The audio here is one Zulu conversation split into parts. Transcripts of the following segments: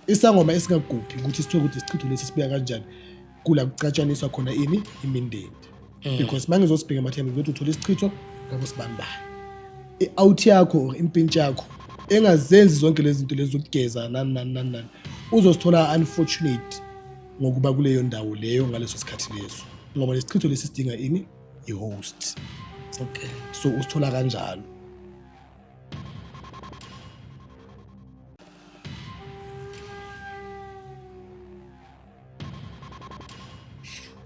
isangoma esingagubhi ukuthi sithiwe ukuthi isichitho lesi sibuya kanjani kula kucatshaniswa khona ini imindeni because mangizosibheka emathemba ukuthi uthola isichitho ngabo sibanibani i-out yakho or impintshi yakho engazenzi zonke lezi zinto lezi zokugeza nani uzosithola unfortunate ngokuba kuleyo ndawo leyo ngaleso sikhathi leso ngoba lesichitho lesi sidinga ini i-host. Okay, So usithola kanjalo.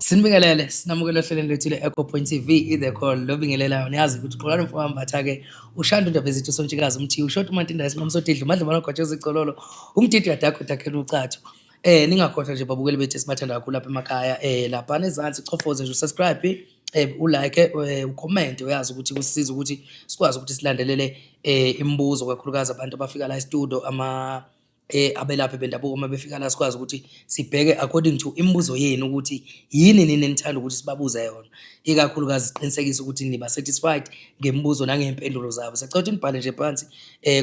sinibingelele sinamukela ohlelweni lethu le-Echo Point TV i-The Call lobingelelayo niyazi ukuthi uxolani mfowami batha-ke ushanda undaba ezithu sontshikazi umthiyi ushota uMantindwa esinqamsodidla umadla banagotshoza icololo umdidi wadakho dakhela ucathu ningakhohlwa nje babukeli bethu esibathanda kakhulu lapha emakhaya laphana ezansi uchofoze nje usubscribe ulike ucomment uyazi ukuthi kusisiza ukuthi sikwazi ukuthi silandelele imibuzo kakhulukazi abantu abafika la e-studio abelaphi bendabuko uma befika la sikwazi ukuthi sibheke according to imibuzo yenu ukuthi yini nini enithanda ukuthi sibabuze yona ikakhulukazi siqinisekise ukuthi niba satisfied ngemibuzo nangempendulo zabo. Sicela nibhale nje phansi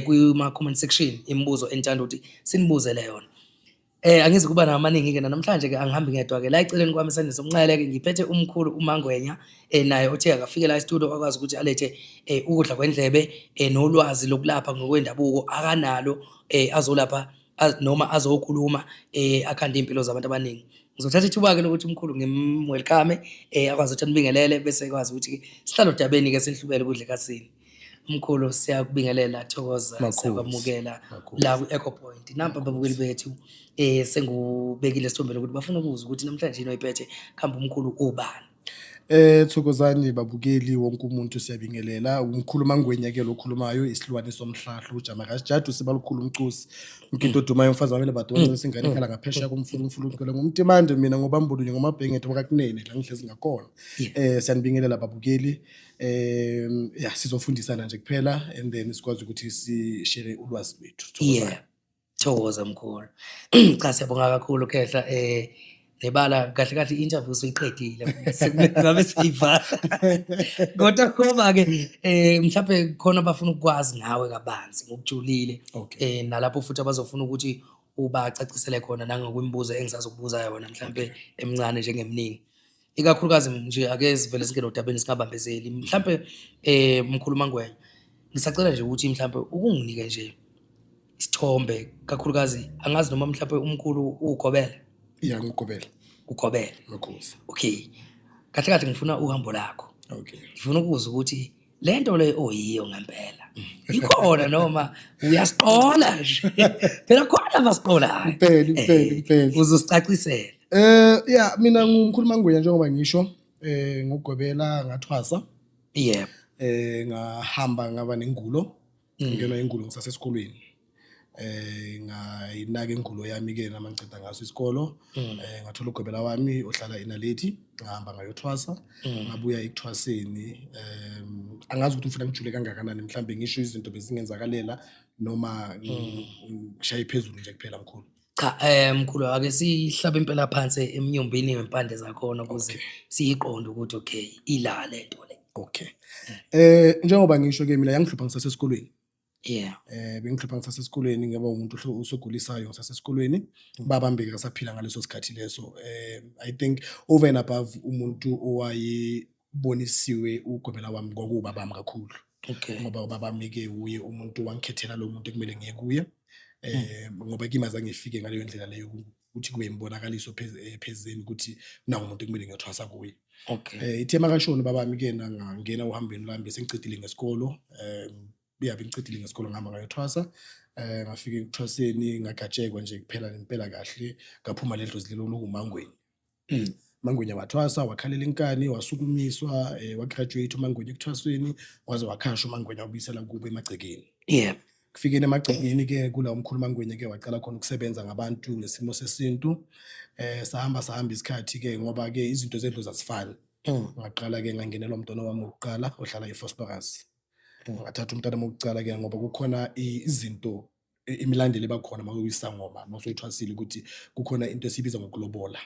kuma comment section imibuzo enithanda ukuthi sinibuzele yona. Angizi kuba namaningi ke namhlanje ke angihambi ngedwa ke la eceleni kwami sandise umnqayele ke ngiphethe umkhulu uMangwenya naye othe akafike la e-studio akwazi ukuthi alethe ukudla kwendlebe nolwazi lokulapha ngokwendabuko akanalo azolapha noma azokhuluma akhanda impilo zabantu abaningi. Ngizothatha ithuba ke lokuthi umkhulu ngimwelcome akwazi ukuthi anibingelele bese ekwazi ukuthi sihlalo dabeni ke senihlubele ukudla kasini. Umkhulu siyakubingelela thokoza siyakwamukela la ku-Echo Point namba babukeli bethu sengubekile sithombele ukuthi bafuna ukuzwa ukuthi namhlanje yini oyiphethe khamba umkhulu ubani. Thokozani babukeli wonke umuntu siyabingelela umkhulu Mangwenya ke lokhulumayo isilwane somhlahlo ujama kasijadu sibalukhulu umcusi umkinto odumayo umfazi wamele badonsa singane khala ngaphesha kumfulu ngicela ngumtimande mina ngoba mbulunye ngomabhengete wakakunene la ngihlezi ngakhona. Siyanibingelela babukeli sizofundisana nje kuphela and then sikwazi ukuthi sishare ulwazi lwethu. Thokoza mkhulu. Cha siyabonga kakhulu Khehla nebala kahle kahle interview soyiqedile ngabe siyivala kodwa khoba ke mhlawumbe khona abafuna ukwazi ngawe kabanzi ngokujulile nalapho futhi abazofuna ukuthi ubacacisele khona nangokwemibuzo engisazokubuza yona mhlawumbe emncane njengeminingi ikakhulukazi nje ake sivele singene odabeni singabambezeli mhlawumbe mkhulu Mangwenya ngisacela nje ukuthi mhlawumbe ukunginike nje isithombe kakhulukazi angazi noma mhlawumbe umkhulu ugobela. Ngigobela. Ugobela. Makhosi. Okay. Kahle kahle ngifuna uhambo lakho. Okay. Ngifuna ukuzwa ukuthi lento le oyiyo ngempela. Ikhona noma uyasiqola nje. Phela khona abasiqolayo. Impela. Uzosicacisela. Mina ngumkhulu Mangwenya njengoba ngisho ngogobela ngathwasa. Yebo. Ngahamba ngaba nengulo. Ngena ingulo ngisasesikolweni. Ngayinaka ingulo yami ke namangcida ngaso isikolo ngathola ugobela wami ohlala eNaledi ngahamba ngayothwasa ngabuya ekuthwaseni angazi ukuthi ufuna ngijule kangakanani mhlambe ngisho izinto bezingenzakalela noma ngishaye phezulu nje kuphela mkhulu. Cha mkhulu ake sihlabe impela phansi emnyombeni wempande zakhona ukuze siyiqonde ukuthi okay ila lento le. Okay. Njengoba ngisho ke mina yangihlupha ngisasesikolweni. Bengihlupha ngisasesikolweni ngaba umuntu usogulisayo ngisasesikolweni babambeka saphila ngaleso sikhathi leso. I think over and above umuntu owayebonisiwe ugobela wami ngokuba bami kakhulu. Ngoba ubabami ke uye umuntu wangikhethela lo muntu ekumele ngiye kuye. Ngoba kimaza ngifike ngaleyo ndlela leyo ukuthi kube imbonakaliso phezeni ukuthi nawo umuntu ekumele ngiyothwasa kuye. Ithe makashona babami ke ngangena uhambeni lami bese ngicedile ngesikolo. Ngicedile ngesikolo ngihamba ngayothwasa ngafika ekuthwaseni ngagatshekwa nje kuphela nempela kahle ngaphuma le dlozi lelo lokuMangwenya. Mangwenya wathwasa wakhalela inkani wasukumiswa wagraduate uMangwenya ekuthwasweni waze wakhasha uMangwenya wabuyisela kubo emagcekeni. Kufikeni emagcekeni ke kula umkhulu Mangwenya ke waqala khona ukusebenza ngabantu ngesimo sesintu. Sahamba isikhathi ke ngoba ke izinto zedlo zasifana. Ngaqala ke ngangenelwa umntwana wami wokuqala ohlala eFosboras. Ngathatha umntwana wokuqala ke ngoba kukhona izinto imilandelo ebakhona mawuyisangoma mawusoyithwasile ukuthi kukhona into esibiza ngokulobola.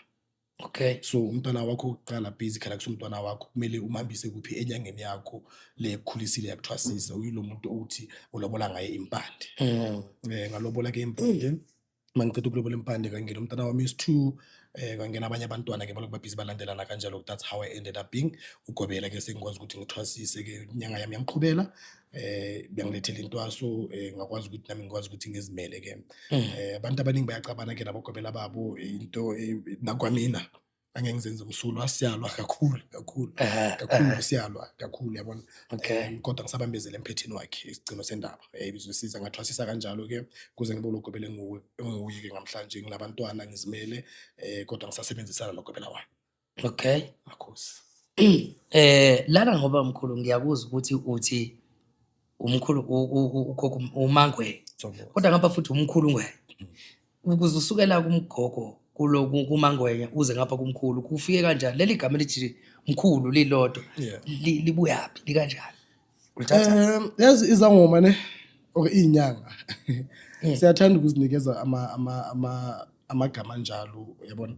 So umntwana wakho oqala basically akusumntwana wakho kumele umhambise kuphi enyangeni yakho le ekukhulisile yakuthwasisa uyilo muntu othi ulobola ngaye impande. Ngalobola ke impande mangicela ukulobola empande kwangena umntana wami is2 kwangena abanye abantwana ke balokhu babhizi balandelana kanjalo. That's how I ended up being ugobela ke sengikwazi ukuthi ngithwasise ke inyanga yami yangiqhubela bengilethela intwaso ngakwazi ukuthi nami ngikwazi ukuthi ngizimele ke abantu abaningi bayacabana ke nabogobela babo into nakwamina angeke ngizenze umsulwa siyalwa kakhulu siyalwa kakhulu yabona. Kodwa ngisabambezele emphethini wakhe isigcino sendaba bizosiza ngathwasisa kanjalo ke kuze ngibe logobela enguye ke namhlanje nginabantwana ngizimele kodwa ngisasebenzisana nogobela wami. Okay, makhosi. Lana ngoba mkhulu ngiyakuzwa ukuthi uthi umkhulu ugogo uMangwe kodwa ngapha futhi umkhulu ngwe ukuze usukela kumgogo kumangwenya uze ngapha kumkhulu kufike kanjani leli gama lithi mkhulu lilodwa libuya yaphi likanjani ulithatha yazi izangoma ne inyanga siyathanda ukuzinikeza amagama njalo yabona.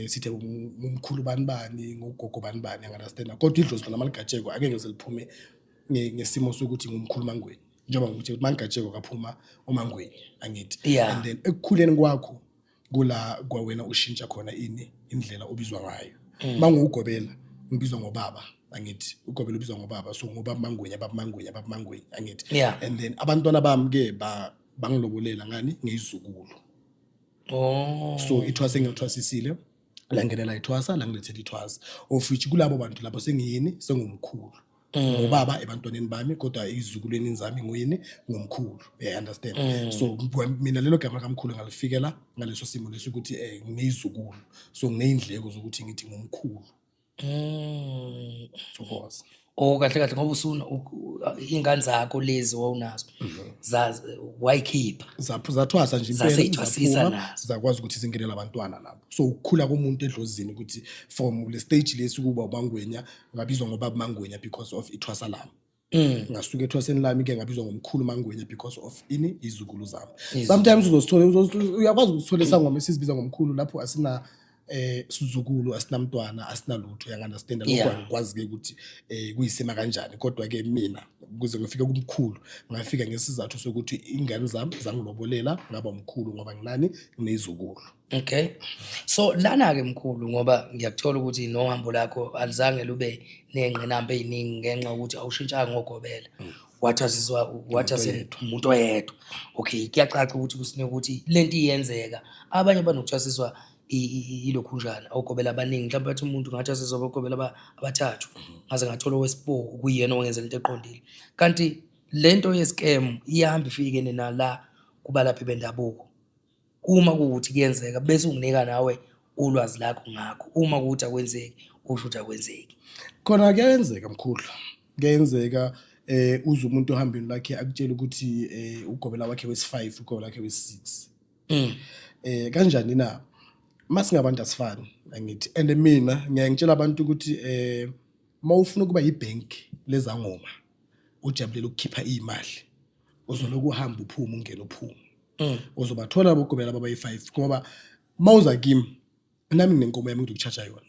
Sithe umkhulu bani ngogogo bani understand kodwa idlozi lona maligatsheko ake ngeze liphume ngesimo sokuthi ngumkhulu Mangweni njengoba ngithi mangigatsheko kaphuma uMangweni angithi. And then ekukhuleni kwakho kula kwawena ushintsha khona indlela obizwa ngayo. Mangugobela ngibizwa ngobaba angithi ugobela ubizwa ngobaba so ngoba Mangweni angithi. And then abantwana bami ke bangilobolela ngani ngezizukulu. So ithwase ngithwasisile la ngenela ithwasa la ngilethela ithwasa of which kulabo bantu lapho sengiyini sengumkhulu ngobaba ebantwaneni bami kodwa izizukulweni zami nguyini ngumkhulu understand. So mina lelo gama kamkhulu ngalifikela ngaleso simo leso ukuthi ngiyizukulu so ngineyindleko zokuthi ngithi ngumkhulu. Kahle kahle ngoba usuna ingane zakho lezi wawunazo zazi wayikhipha zathwasa nje impela zakwazi ukuthi zingenele abantwana lapho. So ukukhula komuntu edlozini ukuthi from le stage lesi kuba uMangwenya ngabizwa ngoba Mangwenya because of ithwasa lami. Ngasuka ethwaseni lami ke ngabizwa ngomkhulu Mangwenya because of izukulu zami. Sometimes uyakwazi ukuthola isangoma esizibiza ngomkhulu lapho asina sizukulu asinamntwana asinalutho understand lokho angikwazi ke ukuthi kuyisima kanjani kodwa ke mina kuze ngifike kumkhulu ngafika ngesizathu sokuthi ingane zami zangilobolela ngaba umkhulu ngoba nginani nginezukulu. Okay, so lana ke mkhulu ngoba ngiyakuthola ukuthi nohambo lakho alizange lube nengqinamba eziningi ngenxa ukuthi awushintshanga ngogobela wathasizwa umuntu oyedwa. Okay, kuyacaca ukuthi kusine ukuthi lento iyenzeka abanye banokuthasiswa ilokhu njalo ogobela abaningi mhlawumbe bathi umuntu ngathi asizwa abagobela abathathu ngaze ngathola owesipo kuyena ongenza into eqondile kanti lento ye-scam iyahamba ifike nala kubalaphi bendabuko uma kuuthi kuyenzeka bese unginika nawe ulwazi lakho ngakho uma kuuthi akwenzeki usho ukuthi akwenzeki khona kuyenzeka mkhulu kuyenzeka uze umuntu ohambeni lakhe akutshela ukuthi ugobela wakhe wesi5 ugobela wakhe wesi6 kanjani na masingabantu asifani angithi. And mina ngiyangitshela abantu ukuthi mawufuna ukuba yibank lezangoma ujabulela ukukhipha imali uzoloku uhamba uphuma ungena uphuma uzobathola abogobela baba yi5 ngoba mawuza kimi nami nginenkomo yami ukuchacha yona.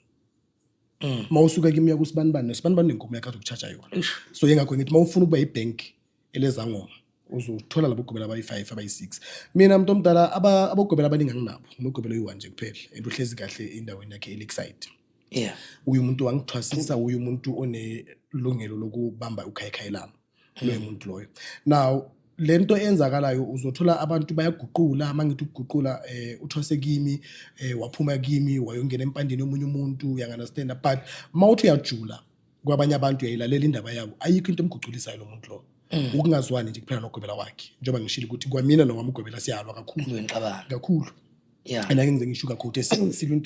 Mawusuka kimi yakusibani nenkomo yakhe ukuchacha yona. So yengakho ngithi mawufuna ukuba yibank elezangoma uzothola labo gobela abayi5 abayi6. Mina umuntu omdala abogobela abaningi nginabo ngogobela oyi1 nje kuphela entuhlezi kahle endaweni yakhe Lakeside. Uyu umuntu wangithwasisa uyu umuntu onelungelo lokubamba ukhayikhaya lami loyo muntu loyo. Now lento enzakalayo uzothola abantu bayaguqula mangithi ukuguqula uthwase kimi waphuma kimi wayongena empandeni omunye umuntu understand but mawuthi uyajula kwabanye abantu uyayilalela indaba yabo ayikho into emguqulisayo lo muntu lo. Ukungazwani nje kuphela nogobela wakhe njengoba ngishilo ukuthi kwamina noma umgobela siyalwa kakhulu ngicabanga kakhulu and ake ngize ngisho kakhulu esilo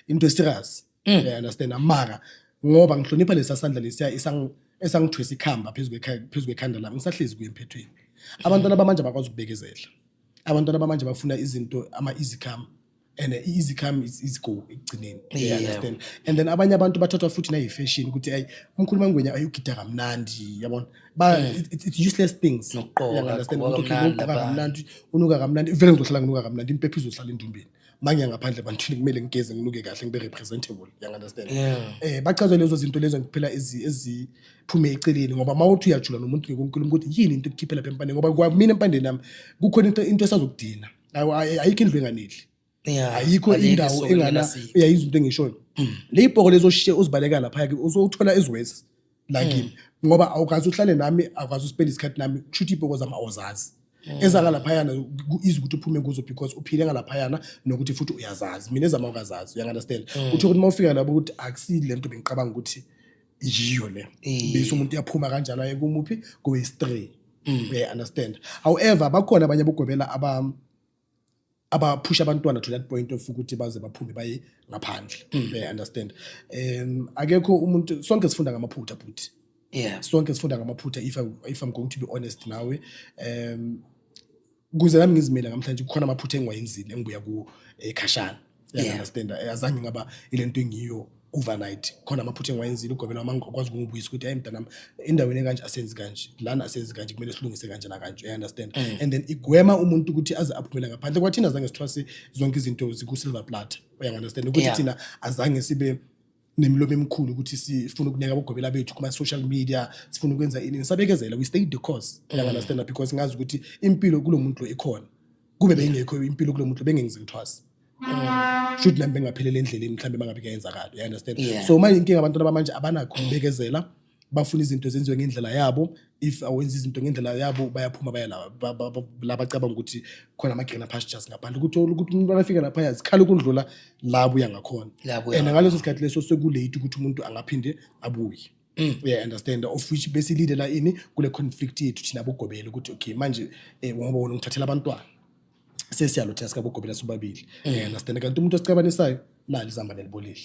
into eserious understand amara ngoba ngihlonipha lesa sandla lesiya esangithwesa ikhamba phezulu kwekhanda lami ngisahlezi kuye emphethweni. Abantwana bamanje bakwazi ukubekezela abantwana bamanje bafuna izinto ama-easy come and easy come is go ekugcineni understand. And then abanye abantu bathathwa futhi nayi-fashion ukuthi ayi umkhulu Mangwenya ayugida kamnandi yabona it's useless things understand ukuthi kamnandi unuka kamnandi vele ngizohlala nginuka kamnandi impepho izohlala endumbeni mangiya ngaphandle bantwini kumele ngigeze nginuke kahle ngibe representable understand. Bachazwe lezo zinto lezo ngiphela eziphume eceleni ngoba mawuthi uyajula nomuntu ngenkulumo ukuthi yini into ekukhiphela lapha empandeni ngoba kwamina empandeni nami kukhona into esazokudina ayikho indlu enganeli. Yeah. Ayikho indawo engana uyayizwa into engishoyo. Le ibhoko lezoshiye uzibaleka lapha ke uzothola eziwesi la kimi ngoba awukazi uhlale nami akwazi uspend isikhathi nami kushuthi ibhoko zami awazazi. Ezaka lapha yana izwi ukuthi uphume kuzo because uphile ngalapha yana nokuthi futhi uyazazi mina ezama ukazazi you understand uthi ukuthi mawufika lapho ukuthi akusile lento bengiqabanga ukuthi yiyo le bese umuntu uyaphuma kanjalo aye kumuphi kuwe stray you understand. However bakhona abanye abogobela abaphusha abantwana to that point of ukuthi baze baphume baye ngaphandle you understand. Akekho umuntu sonke sifunda ngamaphutha futhi. Yeah. Sonke sifunda ngamaphutha if I'm going to be honest nawe. Kuze nami ngizimela namhlanje kukhona amaphutha engwayenzile engibuya ku ekhashana. You understand. Azange ngaba ilento engiyo overnight. Khona amaphutha engwayenzile ugobela mangakwazi ukungibuyisa ukuthi hayi mntanami endaweni kanje asenzi kanje lana asenzi kanje kumele silungise kanje na kanje. You understand. And then igwema umuntu ukuthi aze aphumela ngaphandle kwathina azange sithwase zonke izinto ziku silver platter. You understand ukuthi thina azange sibe nemilomo emikhulu ukuthi sifuna ukunika abogobela bethu kuma social media sifuna ukwenza ini sabekezela we stayed the course. You understand because ngazi ukuthi impilo kulomuntu lo ikhona kube bengekho impilo kulomuntu bengengize ngithwasa should nami bengaphelele endleleni mhlambe bangabe kuyenzakala. You understand. So manje inkinga abantu abamanje abanakho ukubekezela bafuna izinto zenziwe ngendlela yabo. If awenza izinto ngendlela yabo bayaphuma baya la bacabanga ukuthi khona ama greener pastures ngaphandle ukuthi umuntu afika lapha yazikhala ukundlula labo yangakhona and ngaleso sikhathi leso sekulate ukuthi umuntu angaphinde abuye. Yeah, understand of which base leader la ini kule conflict yethu thina abogobela ukuthi okay manje ngoba wona ngithathela abantwana sesiyalotha sikabogobela sobabili. Understand kanti umuntu osicabanisayo nali izamba nelibolile.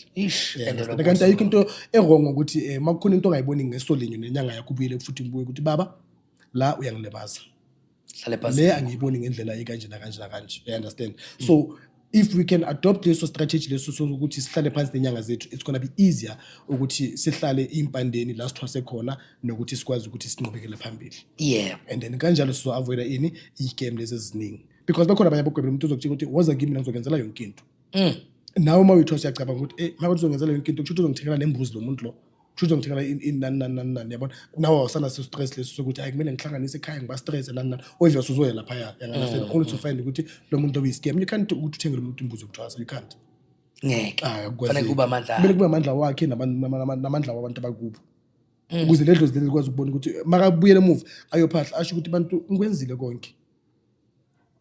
Understand kanti ayikho into errong ukuthi makukhona into ongayiboni ngesolinyo nenyanga yakho ubuyele futhi ubuye ukuthi baba la uyangilebaza hlale phansi le angiyiboni ngendlela ekanje na kanje na kanje. You understand. So if we can adopt this strategy leso sokuthi sihlale phansi nenyanga zethu it's going to be easier ukuthi sihlale impandeni la sithwase khona nokuthi sikwazi ukuthi sinqobekele phambili. Yeah. And then kanjalo sizo avoid ini igame lezi eziningi because bakhona abanye abogwebela umuntu uzokutshela ukuthi woza kimi ngizokenzela yonke into. Nawe mawuyithwasa uyacabanga ukuthi manje uzongenzela yonke into kushuthi uzongithekela nembuzi lo muntu lo kushuthi uzongithekela inani yabona nawe awusana stress leso sokuthi ayikumele ngihlanganise ekhaya ngiba stress nani obvious uzoya lapha ya understand only to find ukuthi lo muntu oyi scam you can't ukuthi uthengele umuntu imbuzi yokuthwasa you can't ngeke kufanele kuba amandla kumele kuba amandla wakhe namandla wabantu abakubo ukuze ledlo zilele kwazi ukubona ukuthi makabuyele move ayophahla asho ukuthi abantu ngikwenzile konke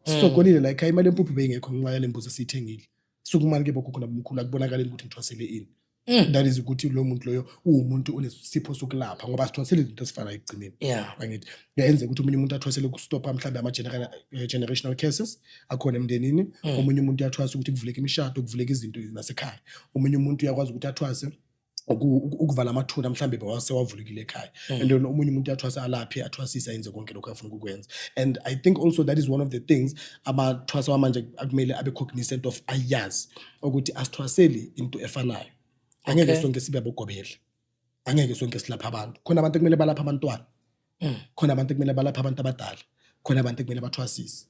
sizogonile la ekhaya imali empuphu beyingekho ngenxa yale mbuzi esithengile sokumali ke bokho nabomkhulu akubonakala ukuthi ngithwasele ini. That is ukuthi lo muntu loyo umuntu onesipho sokulapha ngoba sithwasele izinto esifana ekugcineni. Angithi yayenze ukuthi umunye umuntu athwasele ukustopha mhlawumbe ama generational cases akhona emndenini. Umunye umuntu uyathwasa ukuthi kuvuleke imishado kuvuleke izinto nasekhaya. Umunye umuntu uyakwazi ukuthi athwase ukuvala amathuna mhlambe bewasewavulekile ekhaya. And then umunye umuntu uyathwasa alaphi athwasisa yenze konke lokho afuna ukukwenza. And I think also that is one of the things abathwasa wamanje akumele abe cognizant of ayazi ukuthi asithwaseli into efanayo. Angeke sonke sibe abogobela. Angeke sonke silapha abantu. Khona abantu ekumele balapha abantwana. Khona abantu ekumele balapha abantu abadala. Khona abantu ekumele bathwasise.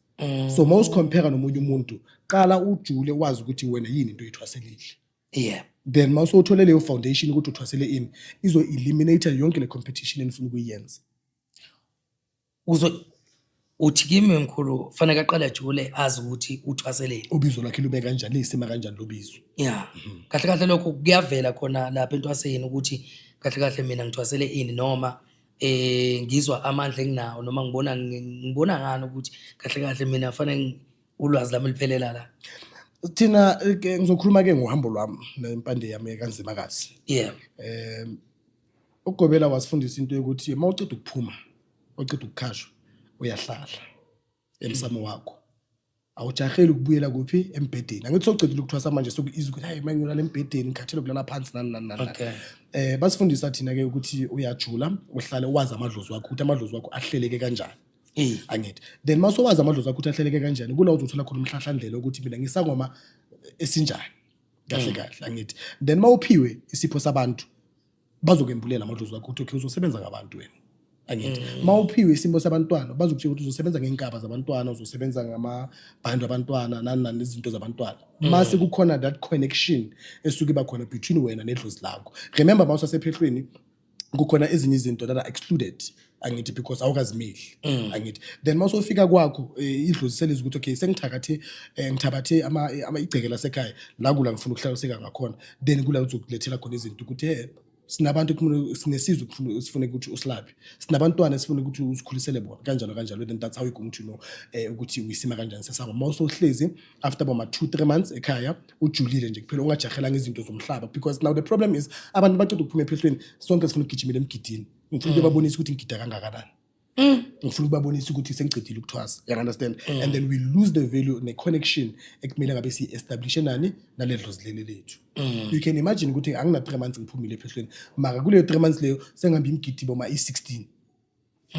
So most compare nomunye umuntu qala ujule wazi ukuthi wena yini into oyithwaselile. Yeah. Then mase utholele leyo foundation ukuthi uthwasele ini izo eliminate yonke le competition enifuna ukuyenza. Uthi kimi mkhulu fanele aqale ajule azi ukuthi uthwaseleni. Ubizo lakhe lube kanjani lisima kanjani lo bizo. Yeah. Kahle kahle lokho kuyavela khona lapha entwaseni ukuthi kahle kahle mina ngithwasele ini noma ngizwa amandla enginawo noma ngibona ngani ukuthi kahle kahle mina fanele ulwazi lami liphelela la. Thina ngizokhuluma ke ngohambo lwami nempande yami kanzima kazi. Yeah. Ugobela wasifundisa into yokuthi mawuceda ukuphuma uceda ukukhashwa uyahlala emsamo wakho awujaheli ukubuyela kuphi embedeni. Angithi socedile ukuthwasa manje sokuizi ukuthi hayi manje ngilala embedeni ngikhathele kulala phansi nani. Okay. Basifundisa thina ke ukuthi uyajula uhlale wazi amadlozi wakho ukuthi amadlozi wakho ahleleke kanjani. Angithi then masowazi amadlozi akho ukuthi ahleleke kanjani kula uzothola khona umhlahlandlela ukuthi mina ngisangoma esinjani kahle kahle. Angithi then mawuphiwe isipho sabantu bazokembulela amadlozi akho ukuthi okay uzosebenza ngabantu wena. Angithi mawuphiwe isimbo sabantwana bazokutshela ukuthi uzosebenza ngenkaba zabantwana uzosebenza ngamabhando abantwana nani izinto zabantwana. Mase kukhona that connection esuke bakhona between wena nedlozi lakho. Remember mawusasephehlweni kukhona ezinye izinto that are excluded angithi because awukazimeli angithi then masofika kwakho idlozi selizwe ukuthi okay sengithakathe ngithabathe igceke lasekhaya la kula ngifuna ukuhlaliseka ngakhona then kula uzokulethela khona izinto ukuthi sinabantu sinesizwe sifune ukuthi usilaphe sinabantwana sifune ukuthi usikhulisele bona kanjalo then that's how you going to know ukuthi uyisima kanjani sesango mawusohlezi after about 2-3 months ekhaya ujulile nje kuphela ungajahela ngezinto zomhlaba because now the problem is abantu baceda ukuphuma ephehlweni sonke sifuna ukugijimela emgidini ngifuna babonise ukuthi ngigida kangakanani ngifuna ukubabonisa ukuthi sengicedile ukuthwasa you understand and then we lose the value ne connection ekumele ngabe si establish nani naledlozi leli lethu you can imagine ukuthi angina 3 months ngiphumile ephehlweni maka kule 3 months leyo sengihamba imgidi boma i16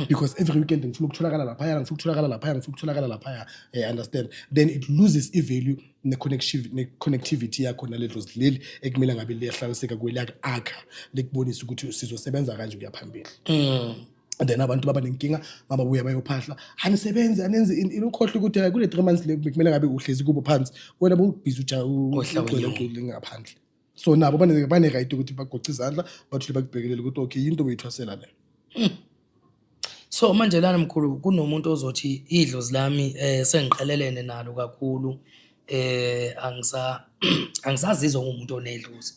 because every weekend ngifuna ukutholakala lapha you understand then it loses i value ne connectivity yakho naledlozi leli ekumele ngabe liyahlaliseka kwelaka akha lekubonisa ukuthi sizosebenza kanje kuyaphambili and then abantu baba nenkinga babuya bayophahla anisebenze anenze inokhohle ukuthi kule 3 months le kumele ngabe uhlezi kubo phansi wena busy ugcwele ngaphandle so nabo bane right ukuthi bagoce izandla bathule bakubhekelele ukuthi okay into beyithwasela le so manje lana mkhulu kunomuntu ozothi idlozi lami sengiqhelelene nalo kakhulu angisazizwa ngumuntu onedlozi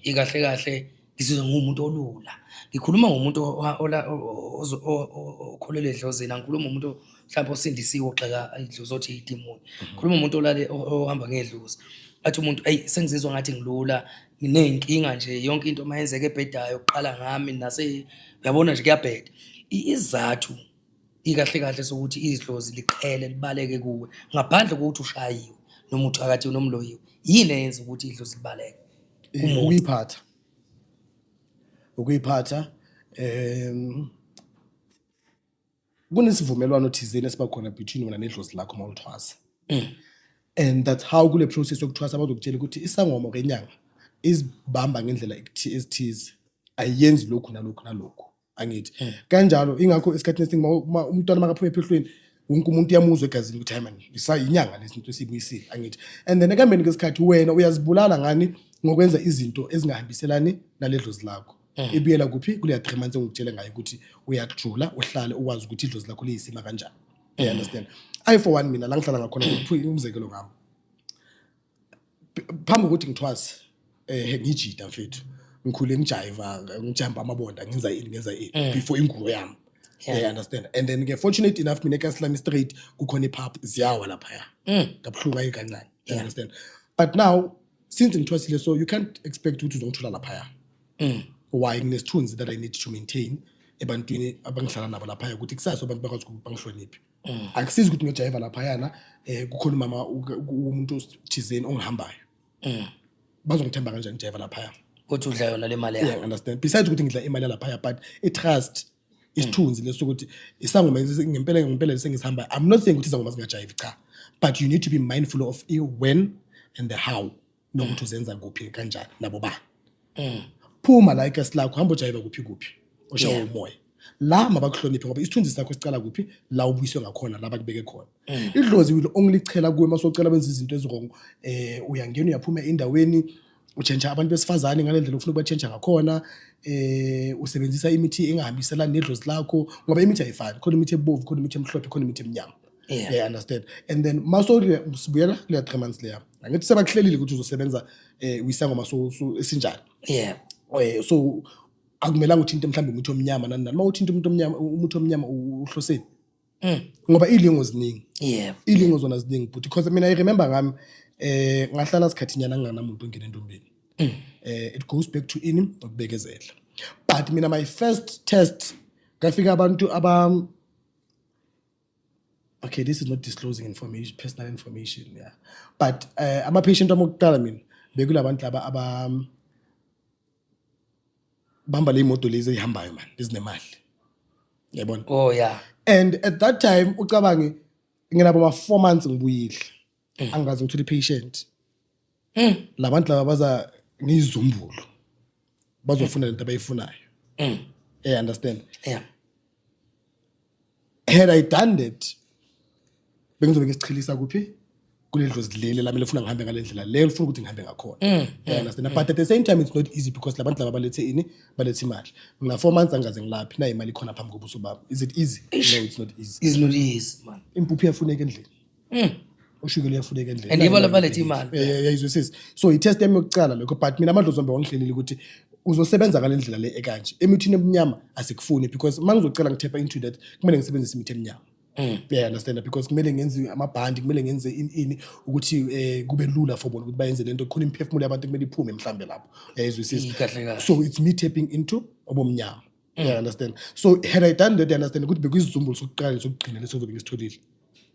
ikahle kahle ngizizwa ngumuntu olula ngikhuluma ngomuntu okholelwe edlozini angikhuluma umuntu mhlawumbe osindisiwe oxeka idlozi othi idemoni ngikhuluma umuntu olale ohamba ngedlozi athi umuntu sengizizwa ngathi ngilula nginenkinga nje yonke into mayenzeke ebhedayo uqala ngami nase uyabona nje kuyabheda izathu ikahle kahle sokuthi idlozi liqhele libaleke kuwe ngaphandle kokuthi ushayiwe noma uthakathiwe nomloyiwe yini eyenza ukuthi idlozi libaleke ukuyiphatha kunesivumelwano thizeni esibakhona between wena nedlozi lakho mawuthwasa and that's how kule process yokuthwasa bazokutshela ukuthi isangoma kenyanga izibamba ngendlela ezithize ayenzi lokhu nalokhu angithi kanjalo ingakho esikhathini esiningi umntwana makaphuma ephehlweni wonke umuntu uyamuzwa egazini ukuthi man isayinyanga lezinto esibuyisile angithi and then ekambeni kwesikhathi wena uyazibulala ngani ngokwenza izinto ezingahambiselani naledlozi lakho ibuyela kuphi kule 3 months engikutshela ngayo ukuthi uyakujula uhlale ukwazi ukuthi idlozi lakho liyisima kanjani you understand for one mina la ngihlala ngakhona umzekelo ngami phambi ukuthi ngithwase ngijida mfethu ngikhule ngijiva ngijamba amabonda ngenza before ingulo yami you understand and then ke fortunate enough mina eKaslami Street kukhona iPub ziyawa lapha ngabhluka kancane you understand but now since ngithwasile so you can't expect ukuthi uzongithola lapha why nginesithunzi that I need to maintain ebantwini abangihlala nabo lapha ukuthi kusasa abantu bakwazi ukubangihloniphi akusizi ukuthi ngijiva lapha yana kukhona mama umuntu thizeni ongihambayo bazongithemba kanjani ngijiva lapha uthi udla yona le mali yakho understand besides ukuthi ngidla imali lapha but I trust isithunzi lesokuthi isangoma ngempela sengisihamba I'm not saying ukuthi isangoma singajivi cha but you need to be mindful of when and the how nokuthi uzenza kuphi kanjani nabo ba phuma la ikasi lakho hamba ujiva kuphi ushawa umoya la mabakuhloniphe ngoba isithunzi sakho sicala kuphi la ubuyiswe ngakhona la bakubeke khona idlozi will only chela kuwe masocela benza izinto ezirong uyangena uyaphuma endaweni uchenja abantu besifazane ngalendlela ufuna ukubatshenja ngakhona usebenzisa imithi engahambiselani nedlozi lakho ngoba imithi ayifani khona imithi ebovu khona imithi emhlophe khona imithi emnyama you understand and then masibuyela kule 3 months leya angithi sebakuhlelile ukuthi uzosebenza uyisangoma so esinjani so akumelanga uthinte mhlambe umuthi omnyama nani mawuthinta umuthi omnyama uhloseni ngoba ilingo ziningi ilingo zona ziningi but because mina I remember ngami ngahlala isikhathinyana nganamuntu ongena entombeni it goes back to ini ukubekezela but mina my first test ngafika abantu okay this is not disclosing information personal information but ama patient amokuqala mina bekulabantu laba bamba le imoto lezi ezihambayo man ezinemali yabona and at that time ucabange nginabo ma 4 months ngibuyile angazi ngithola ipatient labantu laba baza ngizumbulo bazofuna lento abayifunayo understand had I done that bengizobe ngisichilisa kuphi kuleli dlozi leli lami lifuna ngihambe ngale ndlela leyo lifuna ukuthi ngihambe ngakhona. Understand? But at the same time it's not easy because labantu laba balethe imali. Ngina 4 months angaze ngilaphi na imali khona phambi kobuso babo. Is it easy? No, it's not easy. It's not easy, man. Impuphu iyafuneka endlini. Ushukela iyafuneka endlini. And yibo labalethe imali. Yayizwisisa. So i-test yami yokucala lokho, but mina amadlozi ombe wangihlelile ukuthi uzosebenza ngale ndlela le ekanje. Emithini emnyama asikufuni because mangizocela ngithepha into that kumele ngisebenzise imithi emnyama. Understand, because kumele ngenze amabhandi, kumele ngenze ini ukuthi kube lula for bona ukuthi bayenze lento, khona imphefumulo yabantu kumele iphume mhlambe lapho. Yayizwisisa. So it's me tapping into obomnyama. Understand. So had I done that, understand ukuthi bekuyizumbulo sokuqala sokugcina leso zobe ngisitholile.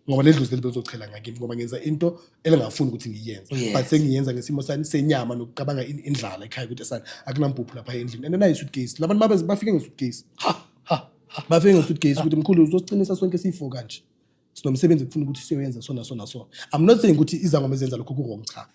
Ngoba le dlozi libezochela ngakimi ngoba ngenza into elengafuni ukuthi ngiyenze, but sengiyenza ngesimo sani senyama nokucabanga indlala ekhaya ukuthi esana akunampuphu lapha endlini. And nayi suitcase labantu babe bafike ngesuitcase. Bafike ngesuitcase ukuthi mkhulu uzosicinisa sonke sifo kanje. Sinomsebenzi kufuna ukuthi siyoyenza sona. I'm not saying ukuthi izangoma ezenza lokho ku-wrong, cha.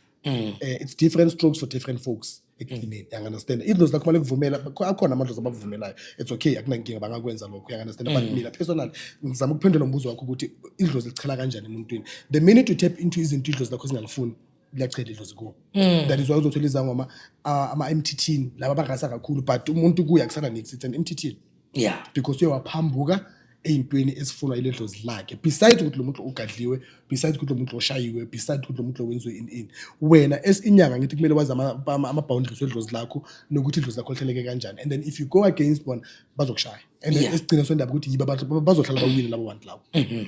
It's different strokes for different folks. You understand? Idlozi lakho manje kuvumela akhona amadlozi abavumelayo. It's okay, akunankinga bangakwenza lokho. You understand? But mina personally ngizama ukuphendula umbuzo wakho ukuthi idlozi lichela kanjani emuntwini. The minute you tap into izinto idlozi lakho zingalifuni liyachela idlozi kuwo. That is why uzothola izangoma ama-MTT laba bangasa kakhulu, but umuntu kuya kusana next it's an MTT. Yeah. Because uyawaphambuka eyintweni esifunwa ile dlozi lakhe. Besides ukuthi lo muntu ugadliwe, besides ukuthi lo muntu oshayiwe, besides ukuthi lo muntu wenziwe in. Wena esinyanga ngithi kumele wazi ama-boundaries wedlozi lakho nokuthi idlozi lakho lihleleke kanjani. And then if you go against bona bazokushaya. And then esigcina sondaba ukuthi yiba bazohlala bawina labo bantu labo.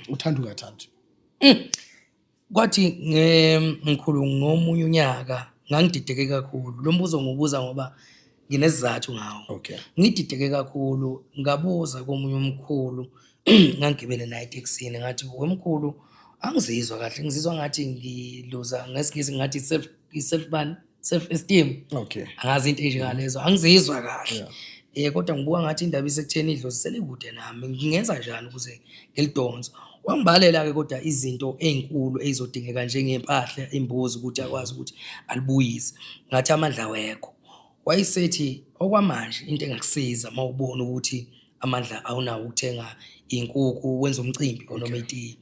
Uthanda ungathandi. Kwathi ngikhulu ngomunye unyaka ngangidideke kakhulu. Lo mbuzo ngobuza ngoba nginesizathu ngawo. Okay. Ngidideke kakhulu ngabuza komunye umkhulu ngangigibele naye eTexini ngathi wemkhulu angizizwa kahle, ngizizwa ngathi ngiluza ngesikisi ngathi self esteem. Okay. Angazi into enje ngalezo angizizwa kahle. Kodwa ngibuka ngathi indaba isekutheni idlozi selikude nami, ngingenza njani ukuze ngilidonse. Wangibalela ke kodwa izinto ezinkulu ezodingeka njengempahla, imbuzi ukuthi akwazi ukuthi alibuyise. Ngathi amandla wekho. Wayesethi okwamanje into engakusiza mawubona ukuthi amandla awunawo ukuthenga inkukhu wenza umcimbi noma itiye.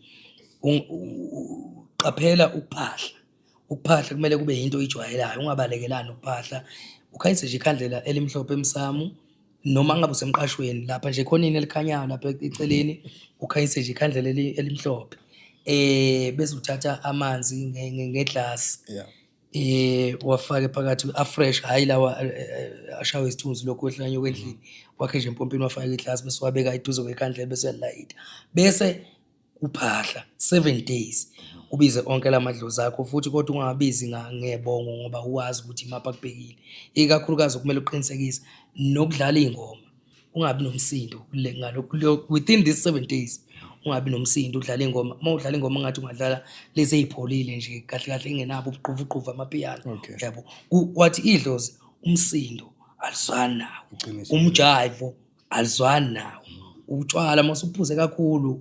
Uqaphela ukuphahla kumele kube into ejwayelayo, ungabalekelani ukuphahla. Ukhanyise nje ikhandlela elimhlophe emsamu noma ngabe usemqashweni lapha nje khona ini elikhanyayo lapha eceleni, ukhanyise nje ikhandlela elimhlophe. Bese uthatha amanzi ngeglass. Wafake phakathi afresh, hayi lawa ashawe isithunzi lokho ehlanye kwendlini. Wakhe nje empompini wafaka iglass bese wabeka eduze kwekhandlela bese yalayita. Bese uphahla 7 days. Ubize onke lamadlozi akho futhi kodwa ungabizi ngebongo ngoba uwazi ukuthi mapha kubhekile. Ikakhulukazi kumele uqinisekise nokudlala ingoma. Ungabi nomsindo ngalokho within these 7 days. Ungabi nomsindo udlala ingoma. Mawudlala ingoma ngathi ungadlala lezi ezipholile nje kahle ingenabo ubuquvuquvu amapiyano. Yabo. Wathi idlozi umsindo alizwani nawo. Umjivo alizwani nawo. Utshwala masuphuze kakhulu